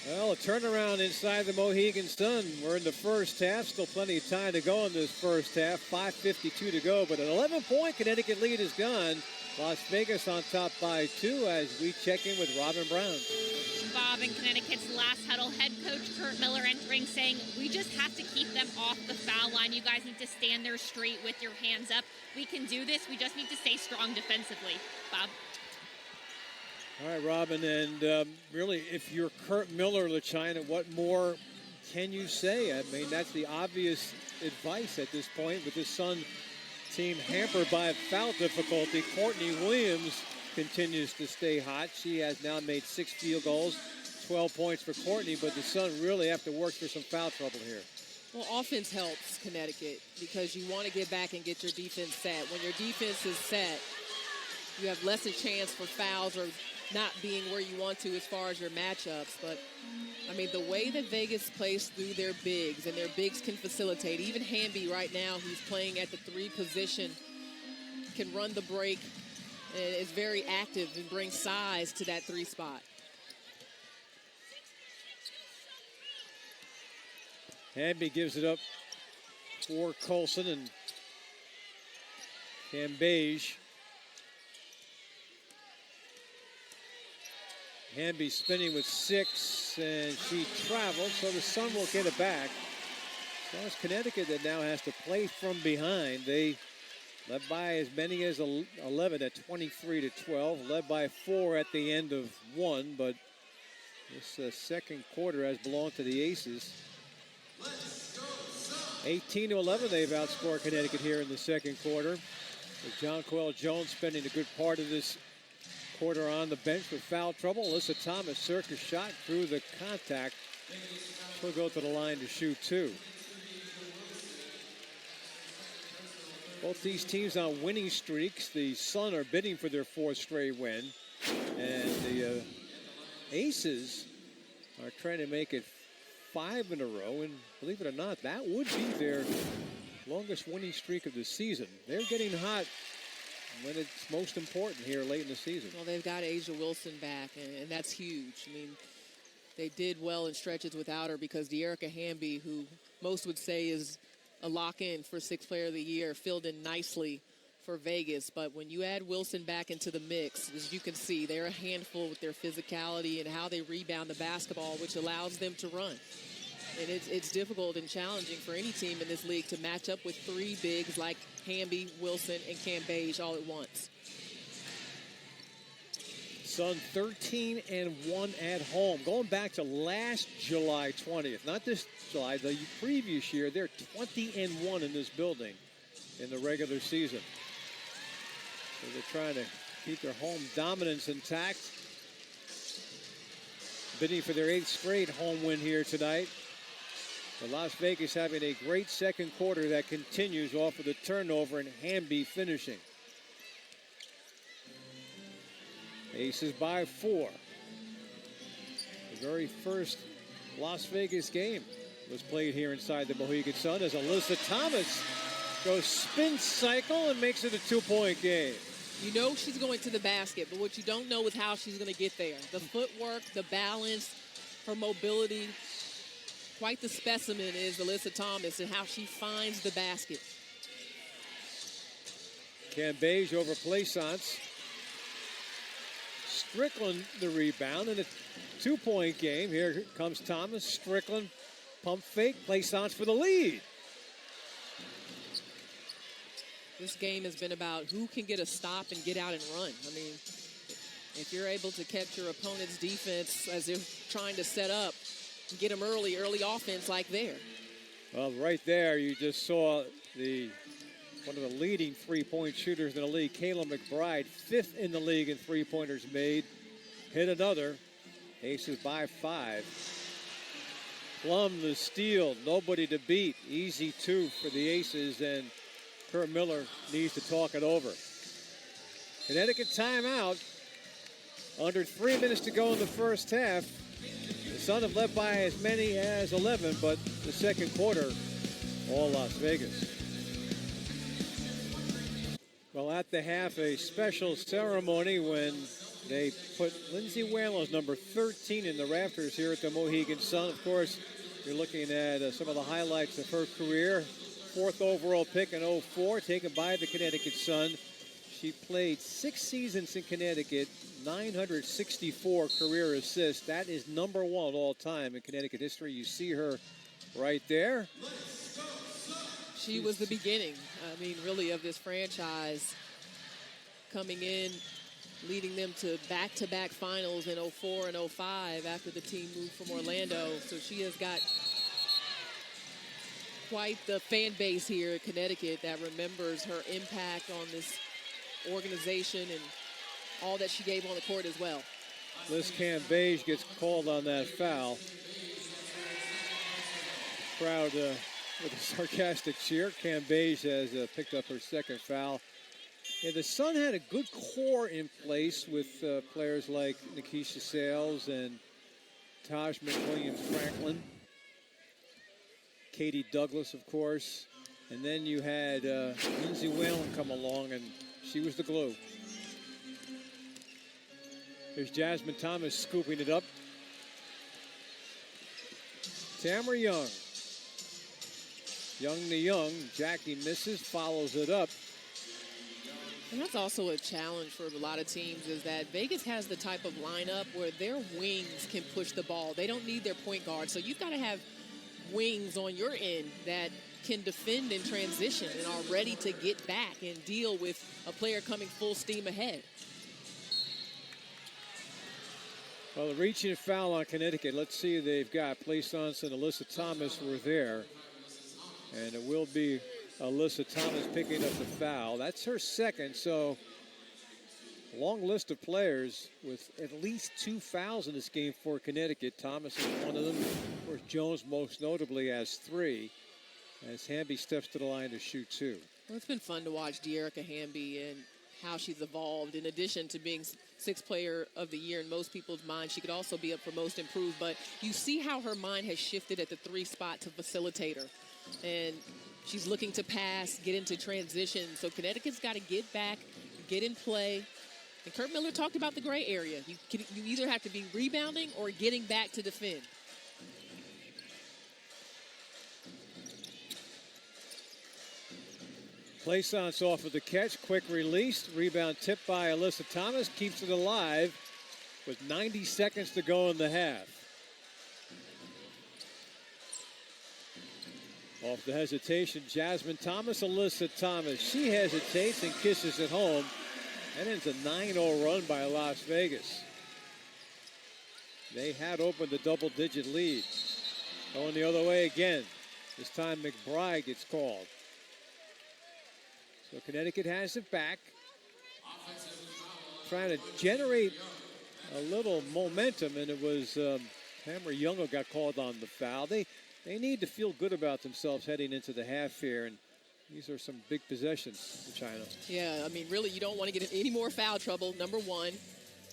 Well, a turnaround inside the Mohegan Sun. We're in the first half. Still plenty of time to go in this first half. 5:52 to go, but an 11-point Connecticut lead is gone. Las Vegas on top by 2 as we check in with Robin Brown. Bob, and Connecticut's last huddle, head coach Kurt Miller entering, saying, we just have to keep them off the foul line. You guys need to stand there straight with your hands up. We can do this. We just need to stay strong defensively. Bob? All right, Robin, and really, if you're Kurt Miller, LaChina, what more can you say? I mean, that's the obvious advice at this point with the Sun team hampered by foul difficulty. Courtney Williams continues to stay hot. She has now made 6 field goals, 12 points for Courtney, but the Sun really have to work through some foul trouble here. Well, offense helps Connecticut because you want to get back and get your defense set. When your defense is set, you have less a chance for fouls or not being where you want to as far as your matchups. But, I mean, the way that Vegas plays through their bigs, and their bigs can facilitate. Even Hamby right now, who's playing at the 3 position, can run the break and is very active and brings size to that 3 spot. Hamby gives it up for Colson, and Cambage. Hamby spinning with 6, and she travels, so the Sun will get it back. So it's Connecticut that now has to play from behind. They led by as many as 11 at 23-12, led by 4 at the end of 1, but this second quarter has belonged to the Aces. 18-11, they've outscored Connecticut here in the second quarter. With John Coyle Jones spending a good part of this quarter on the bench with foul trouble. Alyssa Thomas, circus shot through the contact. She'll go to the line to shoot 2. Both these teams on winning streaks. The Sun are bidding for their 4th straight win. And the Aces are trying to make it 5 in a row, and believe it or not, that would be their longest winning streak of the season. They're getting hot when it's most important here late in the season. Well, they've got Asia Wilson back, and that's huge. I mean, they did well in stretches without her because De'Erica Hamby, who most would say is a lock-in for 6th Player of the Year, filled in nicely for Vegas. But when you add Wilson back into the mix, as you can see, they're a handful with their physicality and how they rebound the basketball, which allows them to run. And it's difficult and challenging for any team in this league to match up with 3 bigs like Hamby, Wilson, and Cambage all at once. Sun 13-1 at home. Going back to last July 20th, not this July, the previous year, they're 20-1 in this building in the regular season. So they're trying to keep their home dominance intact. Bidding for their 8th straight home win here tonight. But Las Vegas having a great second quarter that continues off of the turnover and Hamby finishing. Aces by 4. The very first Las Vegas game was played here inside the Mohegan Sun as Alyssa Thomas goes spin cycle and makes it a 2-point game. You know she's going to the basket, but what you don't know is how she's going to get there. The footwork, the balance, her mobility. Quite the specimen is Alyssa Thomas and how she finds the basket. Cambage over Plaisance. Strickland the rebound in a 2-point game. Here comes Thomas. Strickland, pump fake, Plaisance for the lead. This game has been about who can get a stop and get out and run. I mean, if you're able to catch your opponent's defense as they're trying to set up, get them early offense like there. Well, right there, you just saw one of the leading 3-point shooters in the league, Kayla McBride, 5th in the league in 3-pointers made. Hit another. Aces by 5. Plum the steal, nobody to beat. Easy 2 for the Aces, and Kurt Miller needs to talk it over. Connecticut timeout. Under 3 minutes to go in the first half. The Sun have led by as many as 11, but the second quarter, all Las Vegas. Well, at the half, a special ceremony when they put Lindsay Whalow's number 13 in the rafters here at the Mohegan Sun. Of course, you're looking at some of the highlights of her career. 4th overall pick in 04, taken by the Connecticut Sun. She played 6 seasons in Connecticut, 964 career assists. That is number 1 all time in Connecticut history. You see her right there. She was the beginning, I mean, really, of this franchise. Coming in, leading them to back-to-back finals in 04 and 05 after the team moved from Orlando. So she has got quite the fan base here in Connecticut that remembers her impact on this organization and all that she gave on the court as well. Liz Cambage gets called on that foul. Crowd with a sarcastic cheer. Cambage has picked up her second foul. Yeah, the Sun had a good core in place with players like Nikisha Sales and Taj McWilliams-Franklin. Katie Douglas, of course. And then you had Lindsay Whalen come along, and she was the glue. There's Jasmine Thomas scooping it up. Tamara Young. Young to Young. Jackie misses, follows it up. And that's also a challenge for a lot of teams, is that Vegas has the type of lineup where their wings can push the ball. They don't need their point guard. So you've got to have wings on your end that can defend in transition and are ready to get back and deal with a player coming full steam ahead. Well, the reaching foul on Connecticut. Let's see, they've got Plaisance and Alyssa Thomas were there. And it will be Alyssa Thomas picking up the foul. That's her second, so long list of players with at least 2 fouls in this game for Connecticut. Thomas is one of them. Of course, Jones most notably has 3, as Hamby steps to the line to shoot 2. Well, it's been fun to watch De'Erica Hamby and how she's evolved. In addition to being 6th player of the year in most people's minds, she could also be up for most improved. But you see how her mind has shifted at the 3 spot to facilitator. And she's looking to pass, get into transition. So Connecticut's got to get back, get in play. And Kurt Miller talked about the gray area. You either have to be rebounding or getting back to defend. Plaisance off of the catch, quick release, rebound tipped by Alyssa Thomas, keeps it alive with 90 seconds to go in the half. Off the hesitation, Jasmine Thomas, Alyssa Thomas. She hesitates and kisses it home. That ends a 9-0 run by Las Vegas. They had opened a double-digit lead. Going the other way again. This time McBride gets called. So Connecticut has it back. Trying to generate a little momentum, and it was Tamara Young who got called on the foul. They need to feel good about themselves heading into the half here, and these are some big possessions for China. Yeah, I mean, really, you don't want to get any more foul trouble, number one.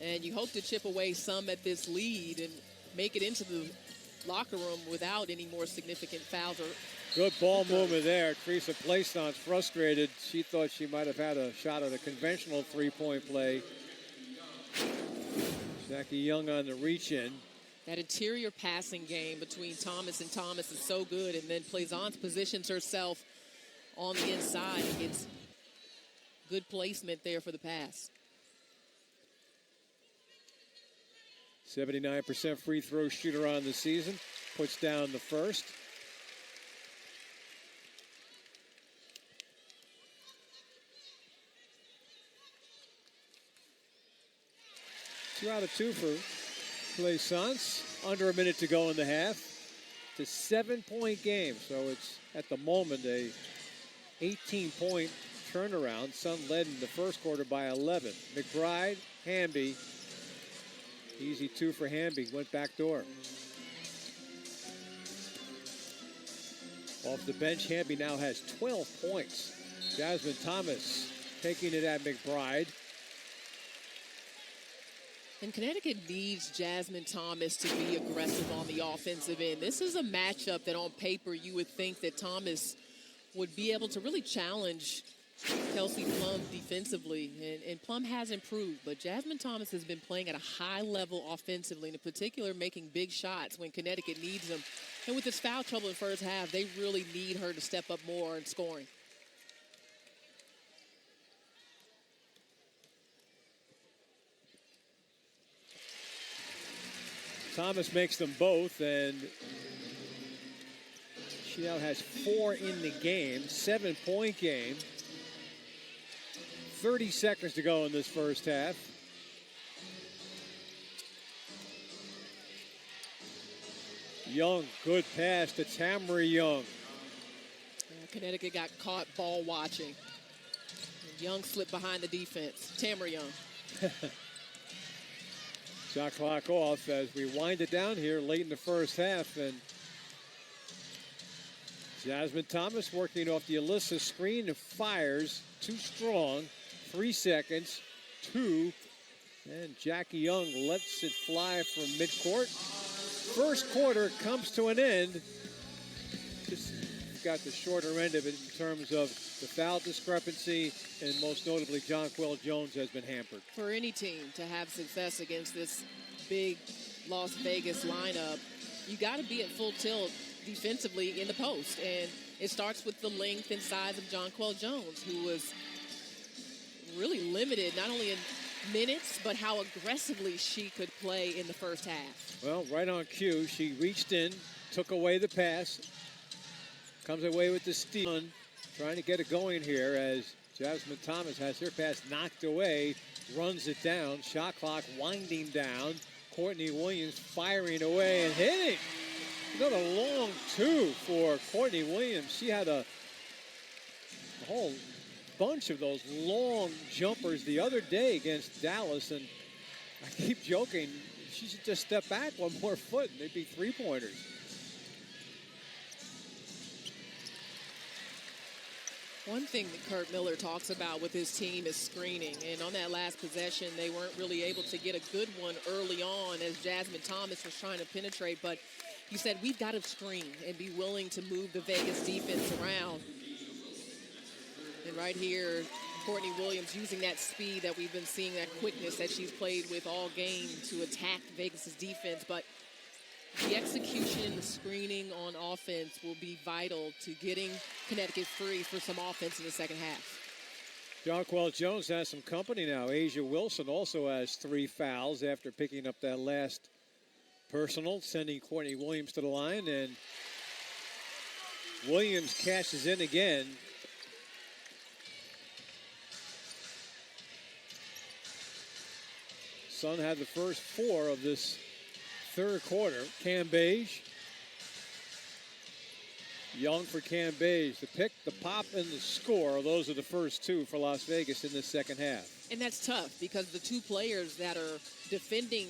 And you hope to chip away some at this lead and make it into the locker room without any more significant fouls. Good ball movement there. Teresa Plaisance frustrated. She thought she might have had a shot at a conventional 3-point play. Jackie Young on the reach-in. That interior passing game between Thomas and Thomas is so good. And then Plaisance positions herself on the inside and gets good placement there for the pass. 79% free throw shooter on the season. Puts down the first. Two out of 2 for Plaisance. Under a minute to go in the half. It's a 7-point game, so it's at the moment a 18-point turnaround. Sun led in the first quarter by 11. McBride, Hamby. Easy 2 for Hamby. Went back door. Off the bench, Hamby now has 12 points. Jasmine Thomas taking it at McBride. And Connecticut needs Jasmine Thomas to be aggressive on the offensive end. This is a matchup that on paper you would think that Thomas would be able to really challenge Kelsey Plum defensively. And Plum has improved, but Jasmine Thomas has been playing at a high level offensively, and in particular making big shots when Connecticut needs them. And with this foul trouble in first half, they really need her to step up more in scoring. Thomas makes them both, and she now has 4 in the game, 7-point game. 30 seconds to go in this first half. Young, good pass to Tamara Young. Connecticut got caught ball watching. And Young slipped behind the defense. Tamara Young. Shot clock off as we wind it down here late in the first half. And Jasmine Thomas working off the Alyssa screen and fires. Too strong. 3 seconds, 2, and Jackie Young lets it fly from midcourt. First quarter comes to an end. Just got the shorter end of it in terms of the foul discrepancy, and most notably, Jonquel Jones has been hampered. For any team to have success against this big Las Vegas lineup, you got to be at full tilt defensively in the post. And it starts with the length and size of Jonquel Jones, who was really limited, not only in minutes, but how aggressively she could play in the first half. Well, right on cue, she reached in, took away the pass, comes away with the steal, trying to get it going here as Jasmine Thomas has her pass knocked away, runs it down, shot clock winding down. Courtney Williams firing away and hitting. Another long 2 for Courtney Williams. She had a whole bunch of those long jumpers the other day against Dallas, and I keep joking, she should just step back one more foot and they'd be 3-pointers. One thing that Kurt Miller talks about with his team is screening. And on that last possession, they weren't really able to get a good one early on as Jasmine Thomas was trying to penetrate. But he said, we've got to screen and be willing to move the Vegas defense around. And right here, Courtney Williams using that speed that we've been seeing, that quickness that she's played with all game to attack Vegas's defense. But the execution, the screening on offense will be vital to getting Connecticut free for some offense in the second half. Jonquel Jones has some company now. Asia Wilson also has 3 fouls after picking up that last personal, sending Courtney Williams to the line. And Williams cashes in again. Sun had the first 4 of this third quarter. Cambage. Young for Cambage. The pick, the pop, and the score. Those are the first 2 for Las Vegas in the second half. And that's tough because the 2 players that are defending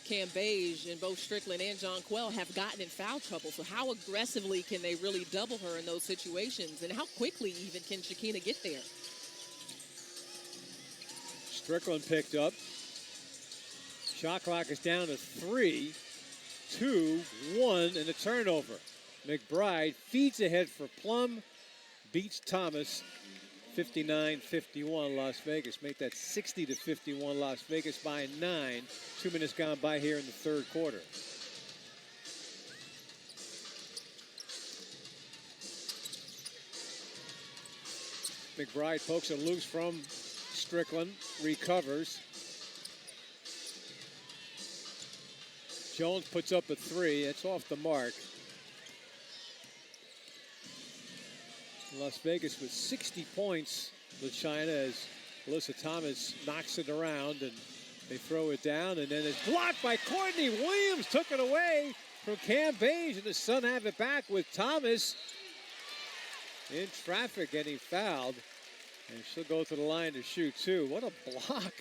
Cambage and both Strickland and Jonquel have gotten in foul trouble. So how aggressively can they really double her in those situations? And how quickly even can Shakina get there? Strickland picked up. Shot clock is down to 3, 2, 1, and a turnover. McBride feeds ahead for Plum, beats Thomas 59-51 Las Vegas. Make that 60-51 Las Vegas by 9. 2 minutes gone by here in the third quarter. McBride pokes it loose from Strickland, recovers. Jones puts up a 3. It's off the mark. Las Vegas with 60 points with China as Alyssa Thomas knocks it around and they throw it down, and then it's blocked by Courtney Williams. Took it away from Cambage, and the Sun have it back with Thomas in traffic getting fouled. And she'll go to the line to shoot 2. What a block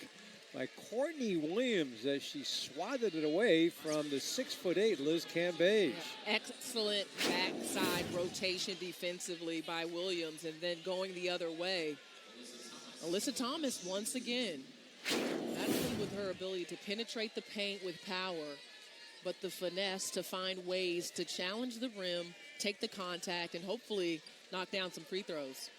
by Courtney Williams as she swatted it away from the 6'8" Liz Cambage. Excellent backside rotation defensively by Williams, and then going the other way. Alyssa Thomas once again, not only with her ability to penetrate the paint with power, but the finesse to find ways to challenge the rim, take the contact, and hopefully knock down some free throws.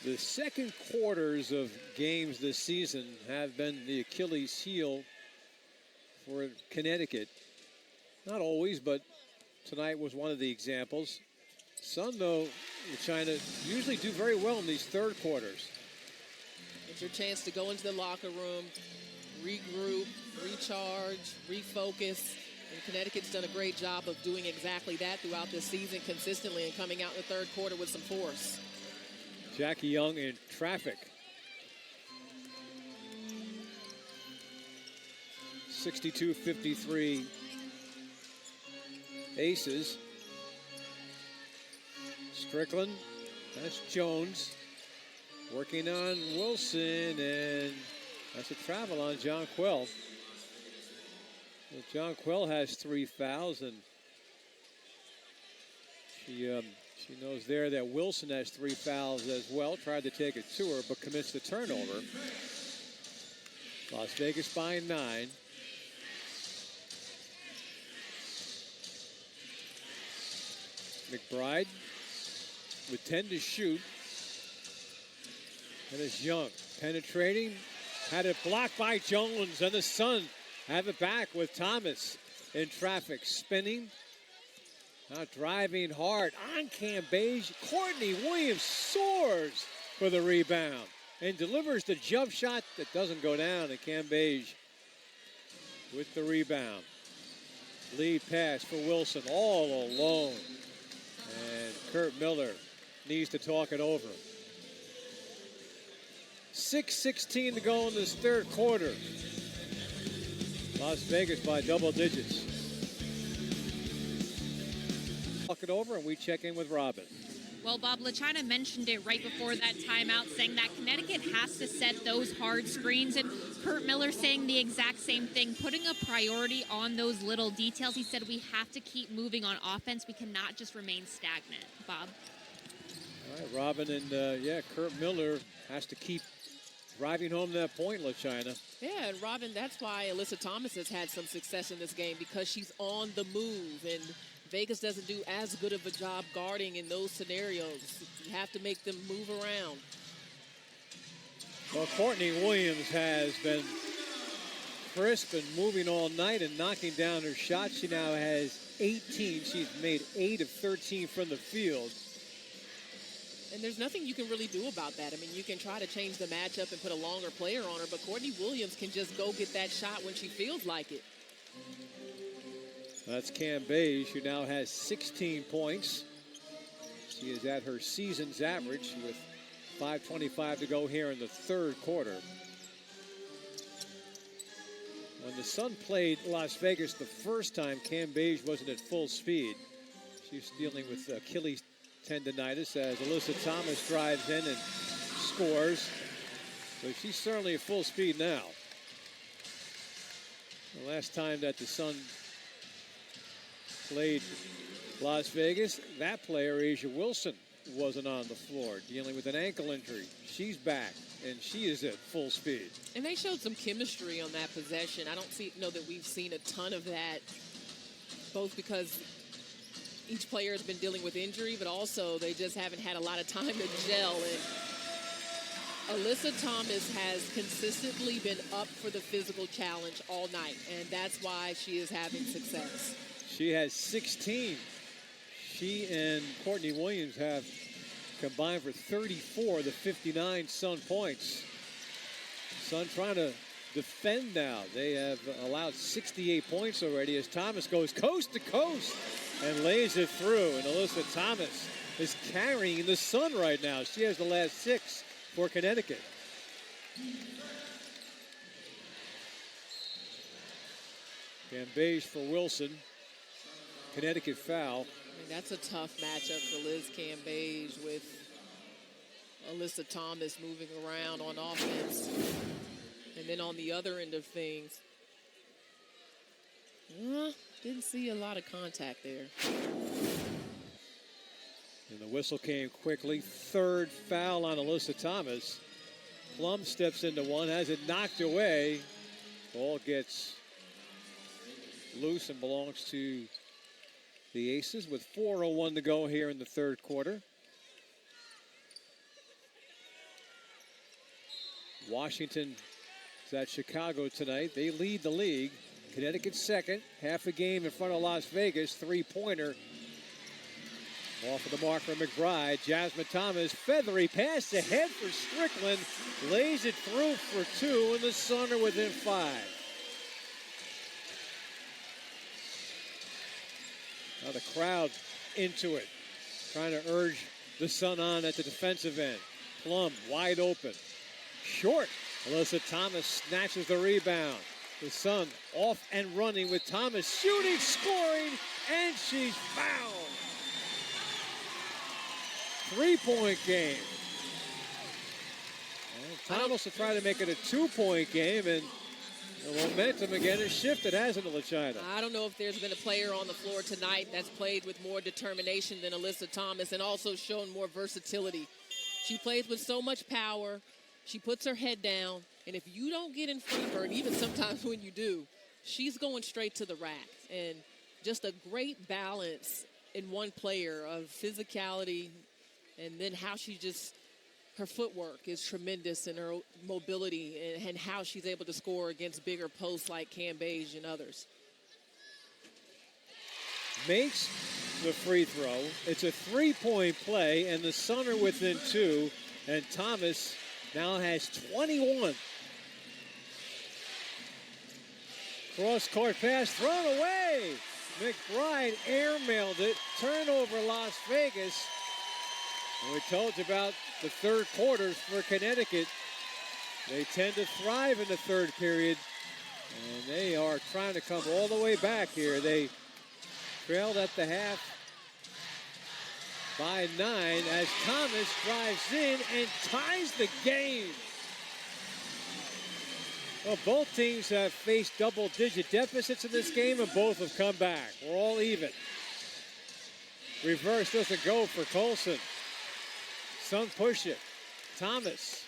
The second quarters of games this season have been the Achilles heel for Connecticut. Not always, but tonight was one of the examples. Sun, though, with China, usually do very well in these third quarters. It's your chance to go into the locker room, regroup, recharge, refocus. And Connecticut's done a great job of doing exactly that throughout this season consistently and coming out in the third quarter with some force. Jackie Young in traffic. 62-53 Aces. Strickland, that's Jones. Working on Wilson, and that's a travel on Jonquel. Jonquel has 3 fouls, and She knows there that Wilson has 3 fouls as well. Tried to take it to her, but commits the turnover. Las Vegas by 9. McBride with 10 to shoot. And it's Young penetrating. Had it blocked by Jones, and the Sun have it back with Thomas in traffic, spinning. Now driving hard on Cambage. Courtney Williams soars for the rebound and delivers the jump shot that doesn't go down. And Cambage with the rebound. Lead pass for Wilson all alone. And Kurt Miller needs to talk it over. 6:16 to go in this third quarter. Las Vegas by double digits. Talk it over and we check in with Robin. Well, Bob, LaChina mentioned it right before that timeout, saying that Connecticut has to set those hard screens. And Kurt Miller saying the exact same thing, putting a priority on those little details. He said we have to keep moving on offense. We cannot just remain stagnant. Bob? All right, Robin, and Kurt Miller has to keep driving home that point, LaChina. Yeah, and Robin, that's why Alyssa Thomas has had some success in this game, because she's on the move, and Vegas doesn't do as good of a job guarding in those scenarios. You have to make them move around. Well, Courtney Williams has been crisp and moving all night and knocking down her shots. She now has 18. She's made 8 of 13 from the field. And there's nothing you can really do about that. I mean, you can try to change the matchup and put a longer player on her, but Courtney Williams can just go get that shot when she feels like it. That's Cambage, who now has 16 points. She is at her season's average with 5:25 to go here in the third quarter. When the Sun played Las Vegas the first time, Cambage wasn't at full speed. She's dealing with Achilles tendonitis as Alyssa Thomas drives in and scores. So she's certainly at full speed now. The last time that the Sun played Las Vegas, that player, Asia Wilson, wasn't on the floor, dealing with an ankle injury. She's back, and she is at full speed. And they showed some chemistry on that possession. I don't know that we've seen a ton of that, both because each player has been dealing with injury, but also they just haven't had a lot of time to gel. And Alyssa Thomas has consistently been up for the physical challenge all night, and that's why she is having success. She has 16. She and Courtney Williams have combined for 34 of the 59 Sun points. Sun trying to defend now. They have allowed 68 points already as Thomas goes coast to coast and lays it through. And Alyssa Thomas is carrying the Sun right now. She has the last 6 for Connecticut. Cambage for Wilson. Connecticut foul. I mean, that's a tough matchup for Liz Cambage with Alyssa Thomas moving around on offense. And then on the other end of things, didn't see a lot of contact there. And the whistle came quickly. Third foul on Alyssa Thomas. Plum steps into one, has it knocked away. Ball gets loose and belongs to the Aces with 4:01 to go here in the third quarter. Washington is at Chicago tonight. They lead the league. Connecticut second, half a game in front of Las Vegas. Three-pointer off of the mark for McBride. Jasmine Thomas, feathery pass ahead for Strickland. Lays it through for 2, and the Sun are within 5. Now the crowd into it, trying to urge the Sun on at the defensive end. Plum wide open. Short. Alyssa Thomas snatches the rebound. The Sun off and running with Thomas shooting, scoring, and she's fouled. 3-point game. And Thomas will try to make it a 2-point game, and The momentum again has shifted, hasn't it, LaChina? I don't know if there's been a player on the floor tonight that's played with more determination than Alyssa Thomas and also shown more versatility. She plays with so much power. She puts her head down, and if you don't get in front of her, and even sometimes when you do, she's going straight to the rack. And just a great balance in one player of physicality, and then how she just, her footwork is tremendous, and her mobility, and how she's able to score against bigger posts like Cam Beige and others. Makes the free throw. It's a three-point play, and the Sun are within 2, and Thomas now has 21. Cross-court pass thrown away. McBride airmailed it. Turnover, Las Vegas. And we told you about the third quarters for Connecticut. They tend to thrive in the third period, and they are trying to come all the way back here. They trailed at the half by 9 as Thomas drives in and ties the game. Well, both teams have faced double-digit deficits in this game, and both have come back. We're all even. Reverse doesn't go for Colson. Sun push it. Thomas.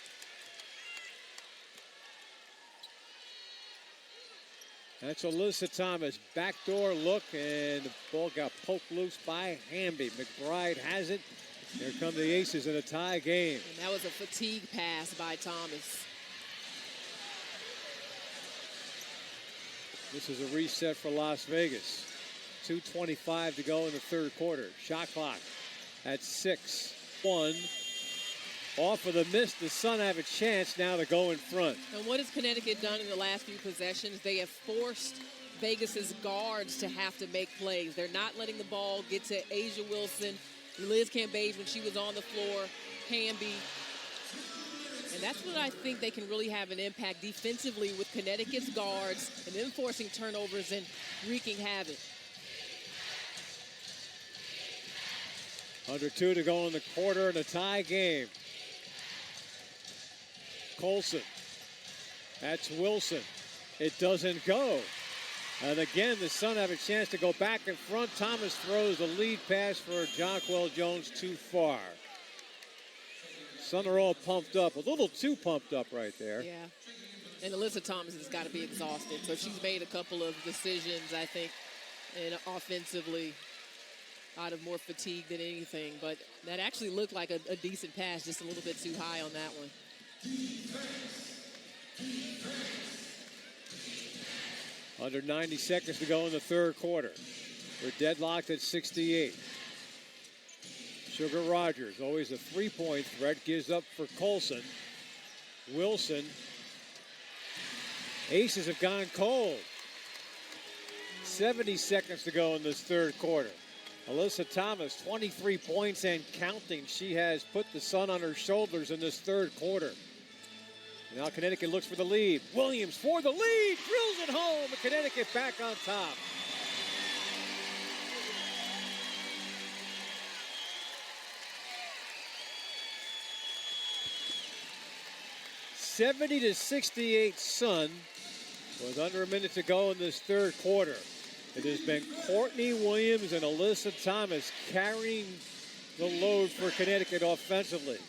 That's Alyssa Thomas. Backdoor look, and the ball got poked loose by Hamby. McBride has it. Here come the Aces in a tie game. And that was a fatigue pass by Thomas. This is a reset for Las Vegas. 2:25 to go in the third quarter. Shot clock at 6-1. Off of the miss, the Sun have a chance now to go in front. And what has Connecticut done in the last few possessions? They have forced Vegas's guards to have to make plays. They're not letting the ball get to Asia Wilson, Liz Cambage when she was on the floor, Hamby. And that's what I think they can really have an impact defensively with Connecticut's guards and them forcing turnovers and wreaking havoc. Under 2 to go in the quarter in a tie game. Colson. That's Wilson. It doesn't go. And again, the Sun have a chance to go back in front. Thomas throws a lead pass for Jonquel Jones too far. Sun are all pumped up. A little too pumped up right there. Yeah. And Alyssa Thomas has got to be exhausted. So she's made a couple of decisions, I think, and offensively out of more fatigue than anything. But that actually looked like a decent pass, just a little bit too high on that one. Under 90 seconds to go in the third quarter. We're deadlocked at 68. Sugar Rogers, always a three-point threat, gives up for Colson. Wilson. Aces have gone cold. 70 seconds to go in this third quarter. Alyssa Thomas, 23 points and counting. She has put the Sun on her shoulders in this third quarter. Now Connecticut looks for the lead. Williams for the lead, drills it home, and Connecticut back on top. (70-68) Sun, with under a minute to go in this third quarter. It has been Courtney Williams and Alyssa Thomas carrying the load for Connecticut offensively.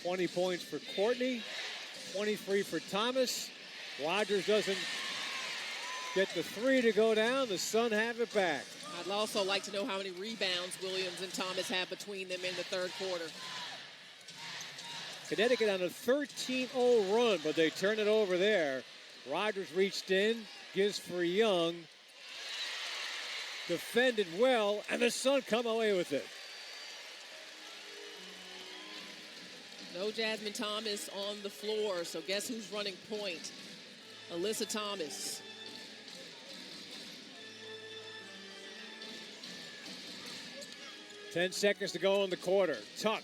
20 points for Courtney, 23 for Thomas. Rogers doesn't get the three to go down. The Sun have it back. I'd also like to know how many rebounds Williams and Thomas have between them in the third quarter. Connecticut on a 13-0 run, but they turn it over there. Rogers reached in, gives for Young. Defended well, and the Sun come away with it. No Jasmine Thomas on the floor, so guess who's running point? Alyssa Thomas. Ten seconds to go in the quarter. Tuck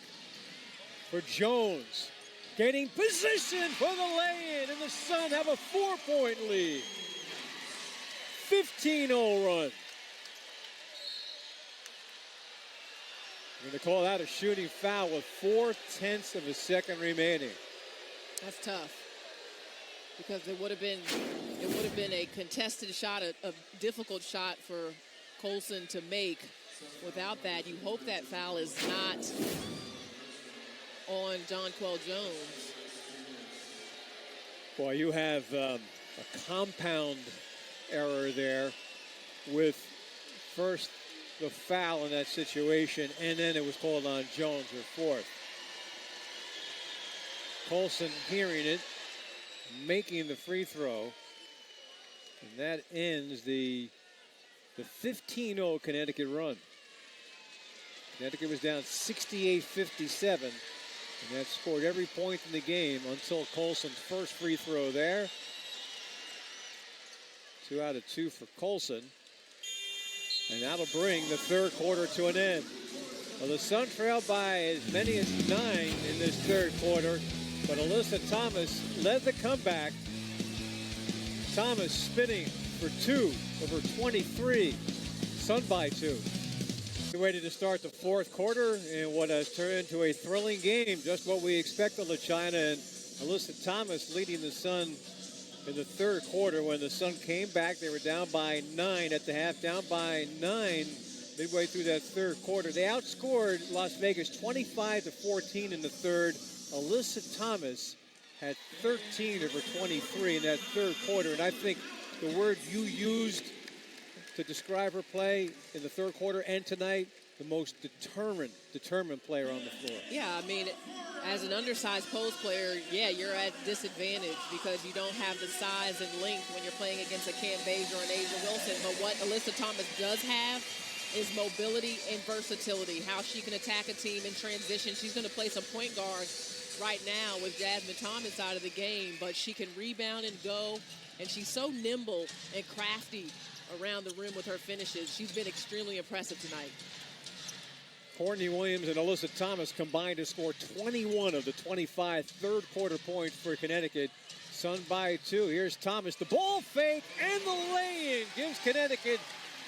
for Jones. Getting position for the lay-in, and the Sun have a 4-point lead. 15-0 run. We're going to call that a shooting foul with 0.4 of a second remaining. That's tough. because it would have been a contested shot, a difficult shot for Colson to make. Without that, you hope that foul is not on Jonquel Jones. Boy, you have a compound error there with first the foul in that situation, and then it was called on Jones, her fourth. Colson hearing it, making the free throw, and that ends the 15-0 Connecticut run. Connecticut was down 68-57, and that scored every point in the game until Colson's first free throw there. 2 out of 2 for Colson. And that'll bring the third quarter to an end. Well, the Sun trailed by as many as 9 in this third quarter, but Alyssa Thomas led the comeback. Thomas spinning for 2 over 23. Sun by 2. Ready to start the fourth quarter in what has turned into a thrilling game. Just what we expected, LaChina, and Alyssa Thomas leading the Sun in the third quarter. When the Sun came back, they were down by 9 at the half, down by 9 midway through that third quarter. They outscored Las Vegas 25-14 in the third. Alyssa Thomas had 13 over 23 in that third quarter, and I think the word you used to describe her play in the third quarter and tonight, the most determined player on the floor. Yeah, I mean, as an undersized post player, yeah, you're at disadvantage because you don't have the size and length when you're playing against a Cam Beige or an Asia Wilson. But what Alyssa Thomas does have is mobility and versatility, how she can attack a team in transition. She's going to play some point guard right now with Jasmine Thomas out of the game, but she can rebound and go, and she's so nimble and crafty around the rim with her finishes. She's been extremely impressive tonight. Courtney Williams and Alyssa Thomas combined to score 21 of the 25 third quarter points for Connecticut. Sun by 2. Here's Thomas. The ball fake and the lay-in gives Connecticut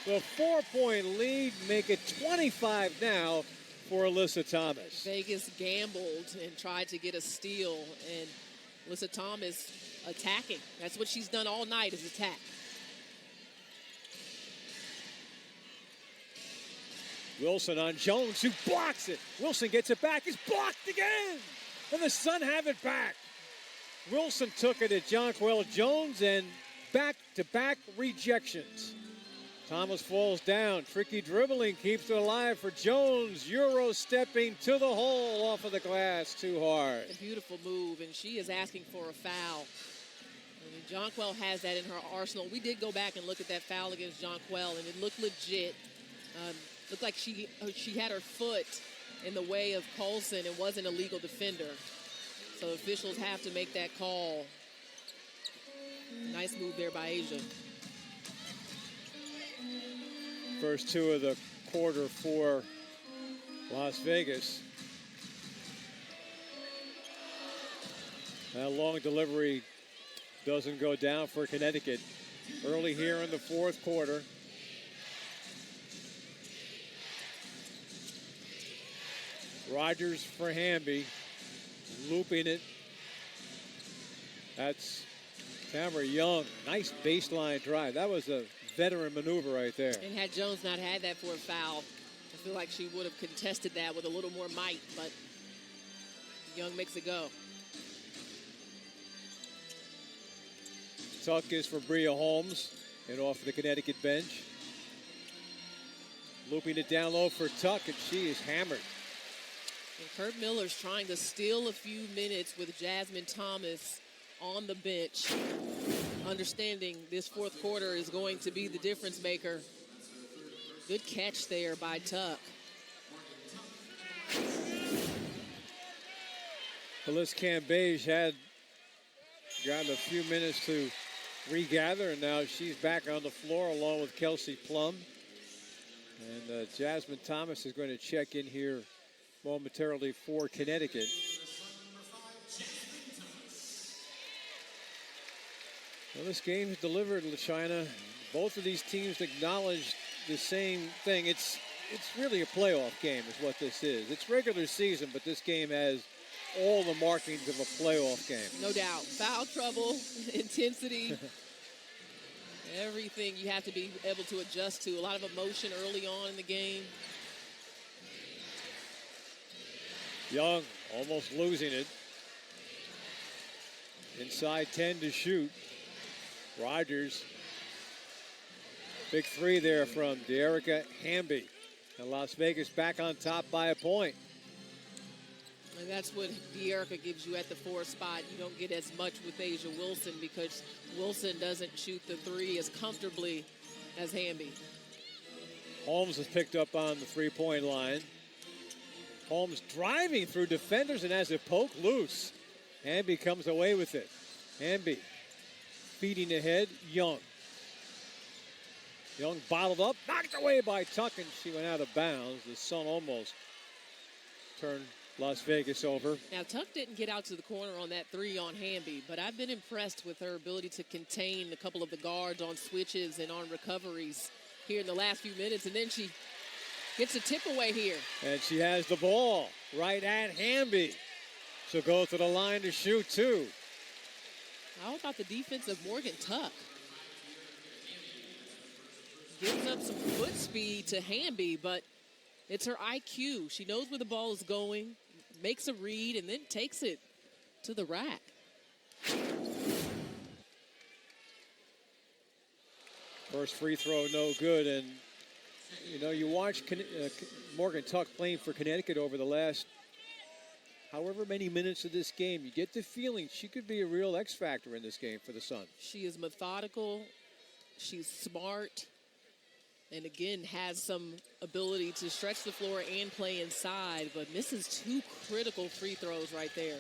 the 4-point lead. Make it 25 now for Alyssa Thomas. Vegas gambled and tried to get a steal, and Alyssa Thomas attacking. That's what she's done all night, is attack. Wilson on Jones, who blocks it. Wilson gets it back. It's blocked again. And the Sun have it back. Wilson took it at Jonquel Jones, and back-to-back rejections. Thomas falls down. Tricky dribbling keeps it alive for Jones. Euro stepping to the hole off of the glass too hard. A beautiful move, and she is asking for a foul. I mean, Jonquel has that in her arsenal. We did go back and look at that foul against Jonquel, and it looked legit. Looked like she had her foot in the way of Colson and wasn't a legal defender. So officials have to make that call. Nice move there by Asia. First 2 of the quarter for Las Vegas. That long delivery doesn't go down for Connecticut. Early here in the fourth quarter. Rogers for Hamby, looping it. That's Tamara Young. Nice baseline drive. That was a veteran maneuver right there. And had Jones not had that for a foul, I feel like she would have contested that with a little more might, but Young makes it go. Tuck is for Bria Holmes and off the Connecticut bench. Looping it down low for Tuck, and she is hammered. And Kurt Miller's trying to steal a few minutes with Jasmine Thomas on the bench, understanding this fourth quarter is going to be the difference maker. Good catch there by Tuck. Alyssa Cambage had gotten a few minutes to regather, and now she's back on the floor along with Kelsey Plum. And Jasmine Thomas is going to check in here momentarily for Connecticut. Well, this game is delivered, LaChina. Both of these teams acknowledge the same thing. It's really a playoff game is what this is. It's regular season, but this game has all the markings of a playoff game. No doubt. Foul trouble, intensity, everything you have to be able to adjust to. A lot of emotion early on in the game. Young almost losing it. Inside 10 to shoot. Rogers. Big three there from De'Erica Hamby. And Las Vegas back on top by a point. And that's what De'Erica gives you at the 4 spot. You don't get as much with Asia Wilson because Wilson doesn't shoot the 3 as comfortably as Hamby. Holmes has picked up on the three-point line. Holmes driving through defenders and has it poked loose. Hamby comes away with it. Hamby feeding ahead. Young. Young bottled up, knocked away by Tuck, and she went out of bounds. The Sun almost turned Las Vegas over. Now, Tuck didn't get out to the corner on that 3 on Hamby, but I've been impressed with her ability to contain a couple of the guards on switches and on recoveries here in the last few minutes. And then she gets a tip away here. And she has the ball right at Hamby. She'll go to the line to shoot, too. How about the defense of Morgan Tuck? Gives up some foot speed to Hamby, but it's her IQ. She knows where the ball is going, makes a read, and then takes it to the rack. First free throw, no good. And, you know, you watch Morgan Tuck playing for Connecticut over the last however many minutes of this game. You get the feeling she could be a real X factor in this game for the Sun. She is methodical. She's smart. And again, has some ability to stretch the floor and play inside, but misses 2 critical free throws right there.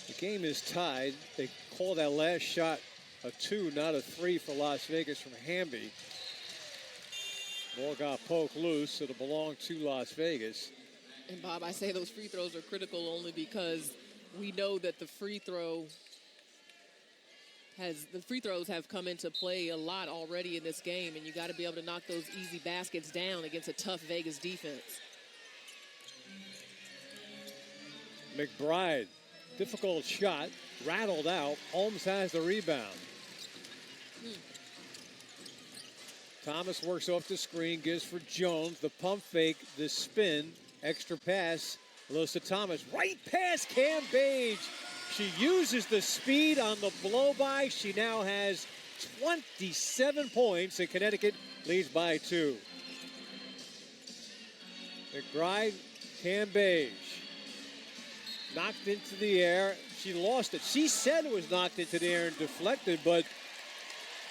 The game is tied. They call that last shot a 2, not a 3 for Las Vegas from Hamby. Ball got poked loose. It'll belong to Las Vegas. And Bob, I say those free throws are critical only because we know that the free throws have come into play a lot already in this game, and you got to be able to knock those easy baskets down against a tough Vegas defense. McBride, difficult shot, rattled out. Holmes has the rebound. Thomas works off the screen, gives for Jones. The pump fake, the spin, extra pass. Alyssa Thomas, right past Cam Page. She uses the speed on the blow-by. She now has 27 points, and Connecticut leads by 2. McBride, Cambage. Knocked into the air. She lost it. She said it was knocked into the air and deflected, but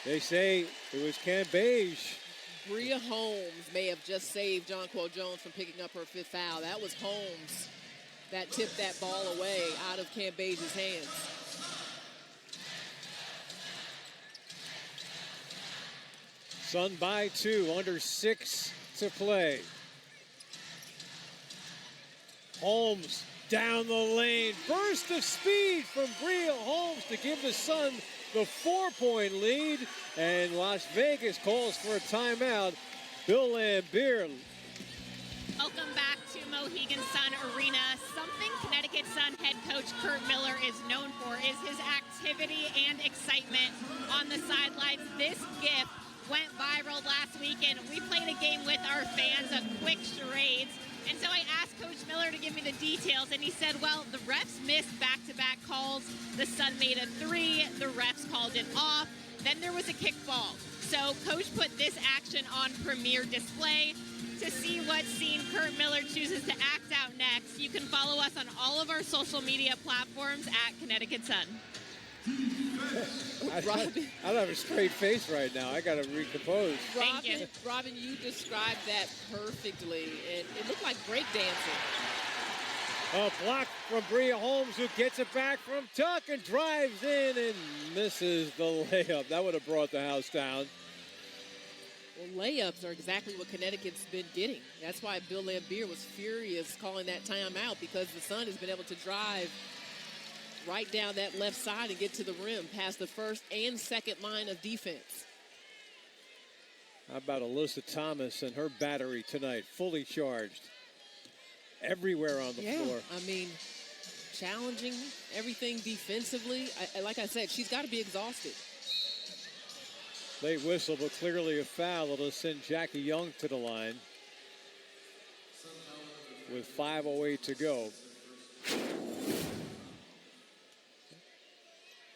they say it was Cambage. Bria Holmes may have just saved Jonquel Jones from picking up her 5th foul. That was Holmes that tipped that ball away out of Cambage's hands. Sun by 2, under 6 to play. Holmes down the lane. Burst of speed from Bria Holmes to give the Sun the 4-point lead. And Las Vegas calls for a timeout. Bill Lambier. Welcome back to Mohegan Sun Arena. Something Connecticut Sun head coach Kurt Miller is known for is his activity and excitement on the sidelines. This gift went viral last weekend. We played a game with our fans of quick charades. And so I asked Coach Miller to give me the details, and he said, well, the refs missed back-to-back calls. The Sun made a 3. The refs called it off. Then there was a kickball. So Coach put this action on premier display. To see what scene Kurt Miller chooses to act out next, you can follow us on all of our social media platforms at Connecticut Sun. I don't have a straight face right now. I got to recompose. Thank you. Robin, you described that perfectly, and it looked like breakdancing. A block from Bria Holmes, who gets it back from Tuck and drives in and misses the layup. That would have brought the house down. Well, layups are exactly what Connecticut's been getting. That's why Bill Lambier was furious calling that timeout, because the Sun has been able to drive right down that left side and get to the rim past the first and second line of defense. How about Alyssa Thomas and her battery tonight, fully charged? everywhere on the floor. I mean, challenging everything defensively. Like I said, she's got to be exhausted. Late whistle, but clearly a foul. It'll send Jackie Young to the line with 5:08 to go.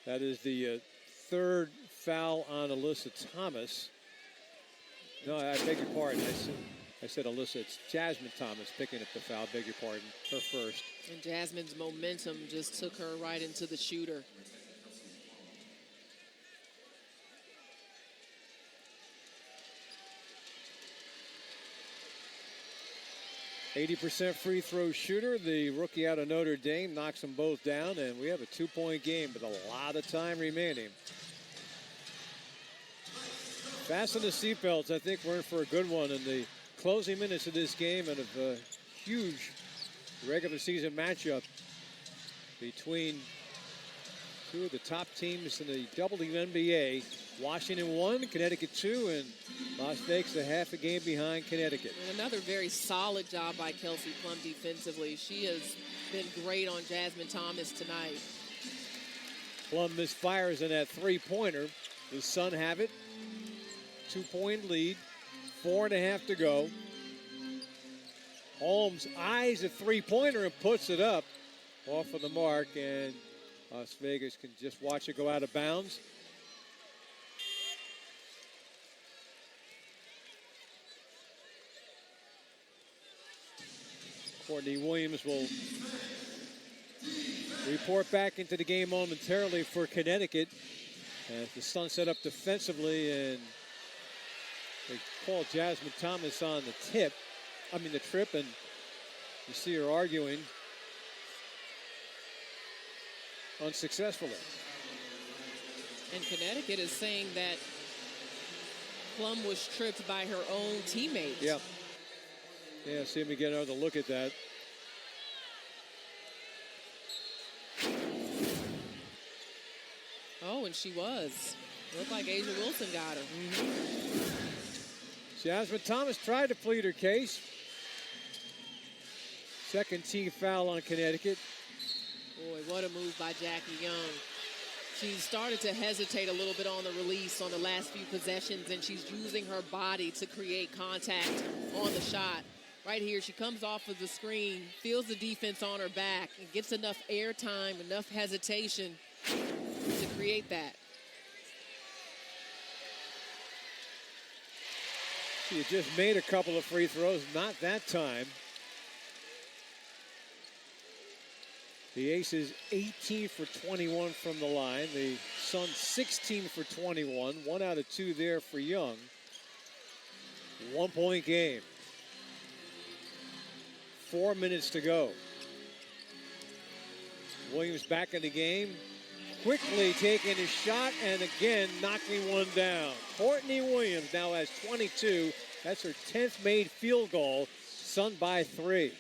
That is the third foul on Alyssa Thomas. No, I beg your pardon. I said Alyssa. It's Jasmine Thomas picking up the foul. Beg your pardon. Her first. And Jasmine's momentum just took her right into the shooter. %80 free throw shooter. The rookie out of Notre Dame knocks them both down, and we have a 2-point game with a lot of time remaining. Fasten the seatbelts. I think we're in for a good one in the closing minutes of this game, and a huge regular season matchup between two of the top teams in the WNBA. Washington 1, Connecticut 2, and Las Vegas a half a game behind Connecticut. And another very solid job by Kelsey Plum defensively. She has been great on Jasmine Thomas tonight. Plum misfires in that three-pointer. The Sun have it. 2-point lead. 4.5 to go. Holmes eyes a three-pointer and puts it up off of the mark, and Las Vegas can just watch it go out of bounds. Courtney Williams will report back into the game momentarily for Connecticut as the Sun set up defensively, and they call Jasmine Thomas on the trip, and you see her arguing unsuccessfully. And Connecticut is saying that Plum was tripped by her own teammate. Yeah. Yeah, see me get another look at that. Oh, and she was. Looked like Asia Wilson got her. Jasmine Thomas tried to plead her case. Second team foul on Connecticut. Boy, what a move by Jackie Young. She started to hesitate a little bit on the release on the last few possessions, and she's using her body to create contact on the shot. Right here, she comes off of the screen, feels the defense on her back, and gets enough air time, enough hesitation to create that. She had just made a couple of free throws, not that time. The Aces 18 for 21 from the line. The Suns 16 for 21. 1 out of 2 there for Young. 1-point game. 4 minutes to go. Williams back in the game. Quickly taking a shot and again knocking one down. Courtney Williams now has 22. That's her 10th made field goal. Sun by 3.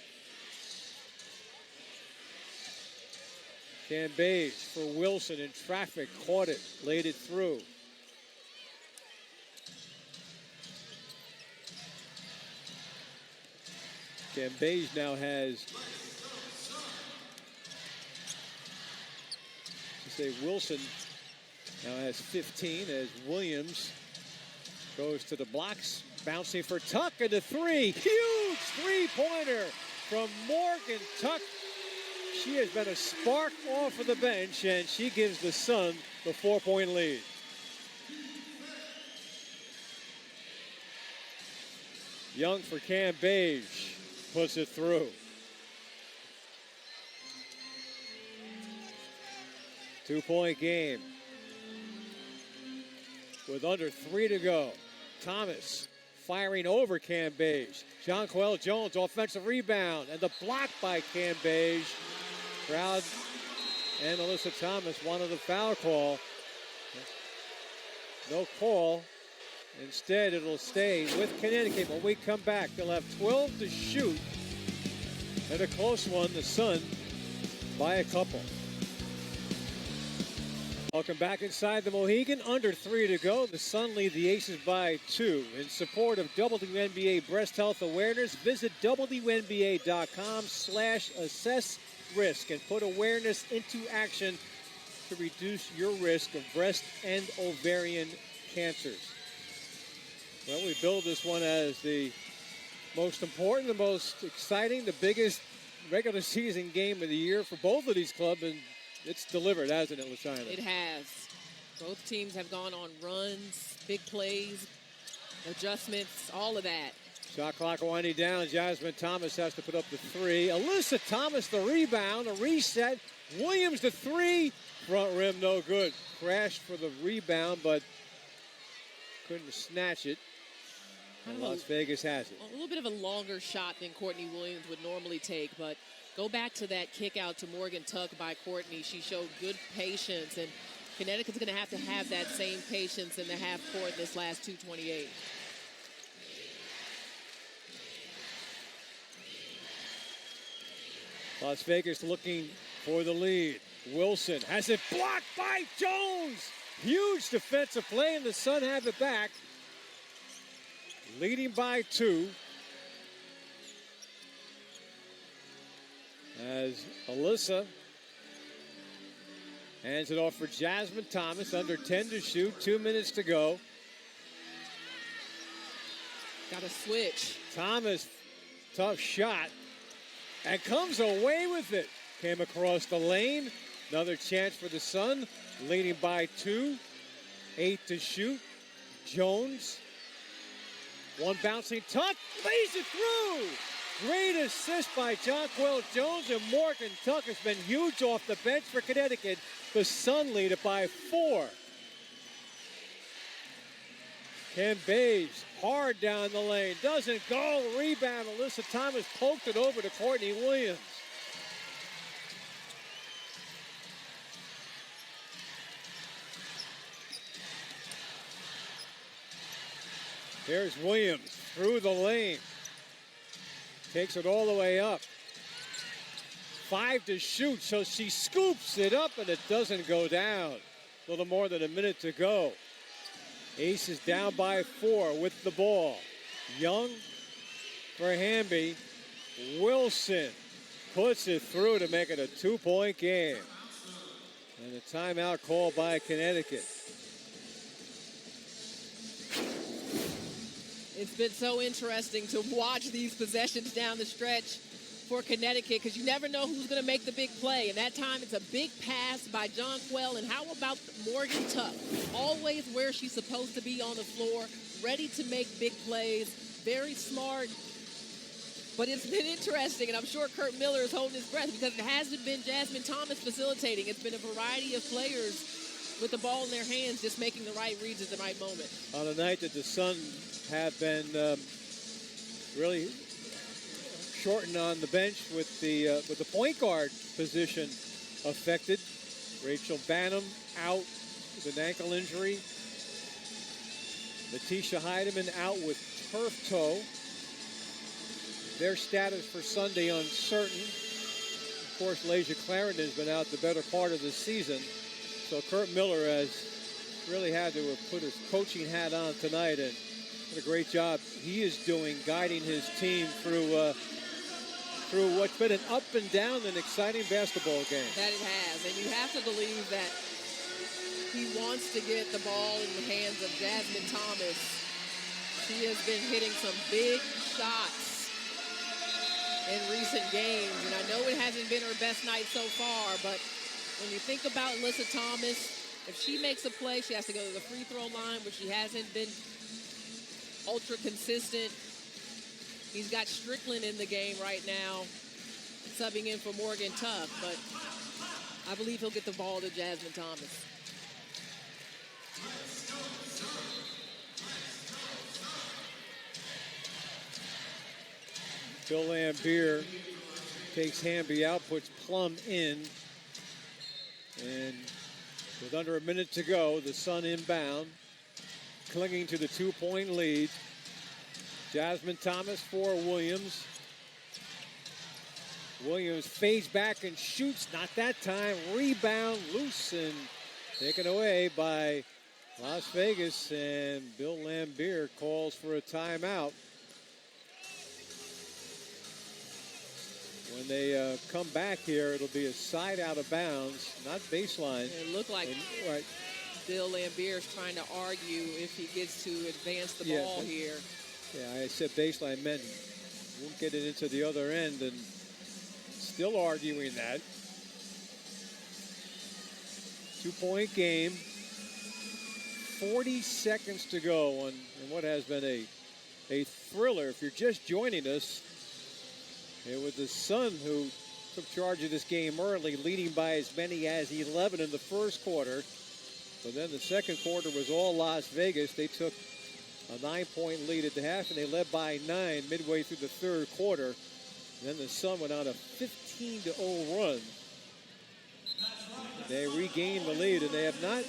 Cambage for Wilson in traffic. Caught it. Laid it through. Cambage now has, Wilson now has 15 as Williams goes to the blocks, bouncing for Tuck and the three. Huge three-pointer from Morgan Tuck. She has been a spark off of the bench, and she gives the Sun the 4-point lead. Young for Cambage. Puts it through. 2-point game. With under 3 to go. Thomas firing over Cambage. Jonquel Jones, offensive rebound, and the block by Cambage. Crowd and Alyssa Thomas wanted a foul call. No call. Instead, it'll stay with Connecticut. When we come back, they'll have 12 to shoot. And a close one, the Sun by a couple. Welcome back inside the Mohegan. Under 3 to go. The Sun lead the Aces by 2. In support of WNBA breast health awareness, visit WNBA.com/assess risk and put awareness into action to reduce your risk of breast and ovarian cancers. Well, we build this one as the most important, the most exciting, the biggest regular season game of the year for both of these clubs, and it's delivered, hasn't it, LaShina? It has. Both teams have gone on runs, big plays, adjustments, all of that. Shot clock winding down. Jasmine Thomas has to put up the 3. Alyssa Thomas the rebound, a reset. Williams the 3. Front rim no good. Crashed for the rebound, but couldn't snatch it. And Las Vegas has it. A little bit of a longer shot than Courtney Williams would normally take, but go back to that kick out to Morgan Tuck by Courtney. She showed good patience, and Connecticut's going to have that same patience in the half court this last 2:28. Las Vegas looking for the lead. Wilson has it blocked by Jones. Huge defensive play, and the Sun have it back. Leading by 2. As Alyssa hands it off for Jasmine Thomas. Under 10 to shoot. 2 minutes to go. Got a switch. Thomas, tough shot. And comes away with it. Came across the lane. Another chance for the Sun. Leading by 2. 8 to shoot. Jones. One bouncing Tuck. Lays it through. Great assist by Jonquel Jones, and Morgan Tuck has been huge off the bench for Connecticut. The Sun lead it by 4. Ken Bays hard down the lane. Doesn't go. Rebound. Alyssa Thomas poked it over to Courtney Williams. Here's Williams through the lane. Takes it all the way up. 5 to shoot, so she scoops it up, and it doesn't go down. A little more than a minute to go. Ace is down by 4 with the ball. Young for Hamby. Wilson puts it through to make it a 2-point game. And a timeout called by Connecticut. It's been so interesting to watch these possessions down the stretch for Connecticut, because you never know who's going to make the big play. And that time it's a big pass by Jonquel. And how about Morgan Tuck? Always where she's supposed to be on the floor, ready to make big plays, very smart. But it's been interesting, and I'm sure Kurt Miller is holding his breath, because it hasn't been Jasmine Thomas facilitating. It's been a variety of players with the ball in their hands, just making the right reads at the right moment. On a night that the Sun have been really shortened on the bench with the point guard position affected. Rachel Banham out with an ankle injury. Letitia Heidemann out with turf toe. Their status for Sunday uncertain. Of course, Lasia Clarendon has been out the better part of the season. So Kurt Miller has really had to have put his coaching hat on tonight, and what a great job he is doing guiding his team through what's been an up and down and exciting basketball game. That it has, and you have to believe that he wants to get the ball in the hands of Jasmine Thomas. She has been hitting some big shots in recent games, and I know it hasn't been her best night so far, but when you think about Alyssa Thomas, if she makes a play, she has to go to the free throw line, which she hasn't been ultra consistent. He's got Strickland in the game right now, subbing in for Morgan Tuck, but I believe he'll get the ball to Jasmine Thomas. Phil Lambier takes Hamby out, puts Plum in, and with under a minute to go, the Sun inbound, clinging to the 2-point lead. Jasmine Thomas for Williams. Williams fades back and shoots, not that time. Rebound loose, and taken away by Las Vegas, and Bill Lambier calls for a timeout. When they come back here, it'll be a side out of bounds, not baseline. It looked like Right. Bill Lambier is trying to argue if he gets to advance the ball here. Yeah, I said baseline meant won't get it into the other end, and still arguing that. 2-point game. 40 seconds to go in what has been a thriller. If you're just joining us, it was the Sun who took charge of this game early, leading by as many as 11 in the first quarter. But then the second quarter was all Las Vegas. They took a 9-point lead at the half, and they led by 9 midway through the third quarter. And then the Sun went on a 15-0 run. They regained the lead, and they have not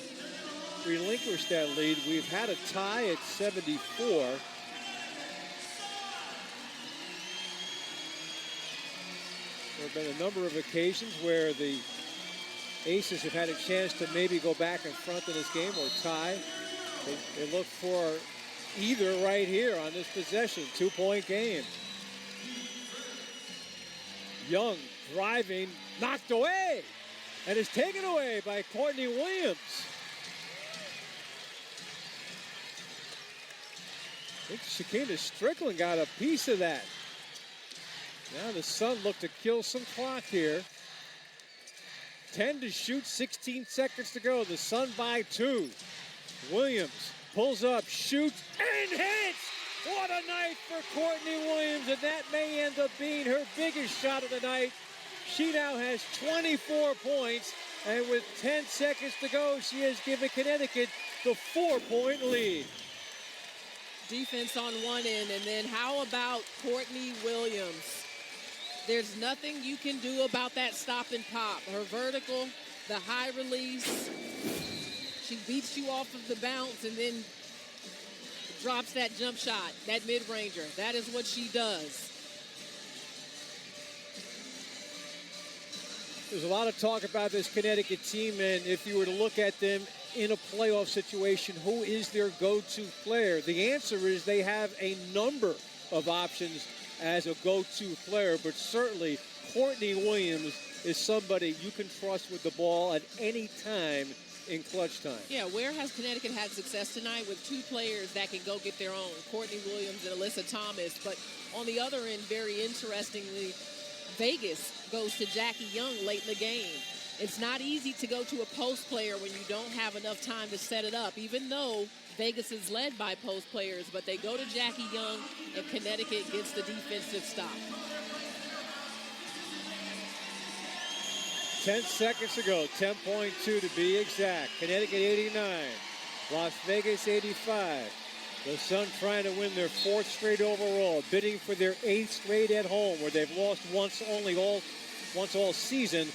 relinquished that lead. We've had a tie at 74. There have been a number of occasions where the Aces have had a chance to maybe go back in front in this game or tie. They look for either right here on this possession. 2-point game. Young driving, knocked away, and is taken away by Courtney Williams. I think Shekinah Strickland got a piece of that. Now the Sun look to kill some clock here. 10 to shoot, 16 seconds to go. The Sun by 2. Williams pulls up, shoots, and hits! What a night for Courtney Williams, and that may end up being her biggest shot of the night. She now has 24 points, and with 10 seconds to go, she has given Connecticut the 4-point lead. Defense on one end, and then how about Courtney Williams? There's nothing you can do about that stop and pop. Her vertical, the high release, she beats you off of the bounce and then drops that jump shot, that mid-ranger. That is what she does. There's a lot of talk about this Connecticut team, and if you were to look at them in a playoff situation, who is their go-to player? The answer is they have a number of options as a go-to player, but certainly Courtney Williams is somebody you can trust with the ball at any time in clutch time. Yeah, where has Connecticut had success tonight? With 2 players that can go get their own, Courtney Williams and Alyssa Thomas. But on the other end, very interestingly, Vegas goes to Jackie Young late in the game. It's not easy to go to a post player when you don't have enough time to set it up, even though Vegas is led by post players, but they go to Jackie Young, and Connecticut gets the defensive stop. 10 seconds to go, 10.2 to be exact. Connecticut 89, Las Vegas 85. The Sun trying to win their 4th straight overall, bidding for their 8th straight at home, where they've lost once all season,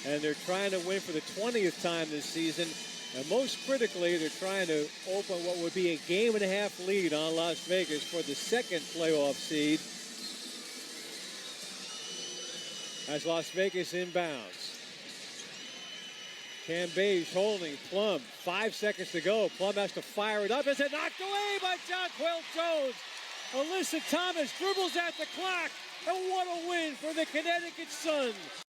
and they're trying to win for the 20th time this season. And most critically, they're trying to open what would be a game-and-a-half lead on Las Vegas for the 2nd playoff seed. As Las Vegas inbounds. Cambage holding Plum. 5 seconds to go. Plum has to fire it up. It's knocked away by Jonquel Jones. Alyssa Thomas dribbles at the clock. And what a win for the Connecticut Sun.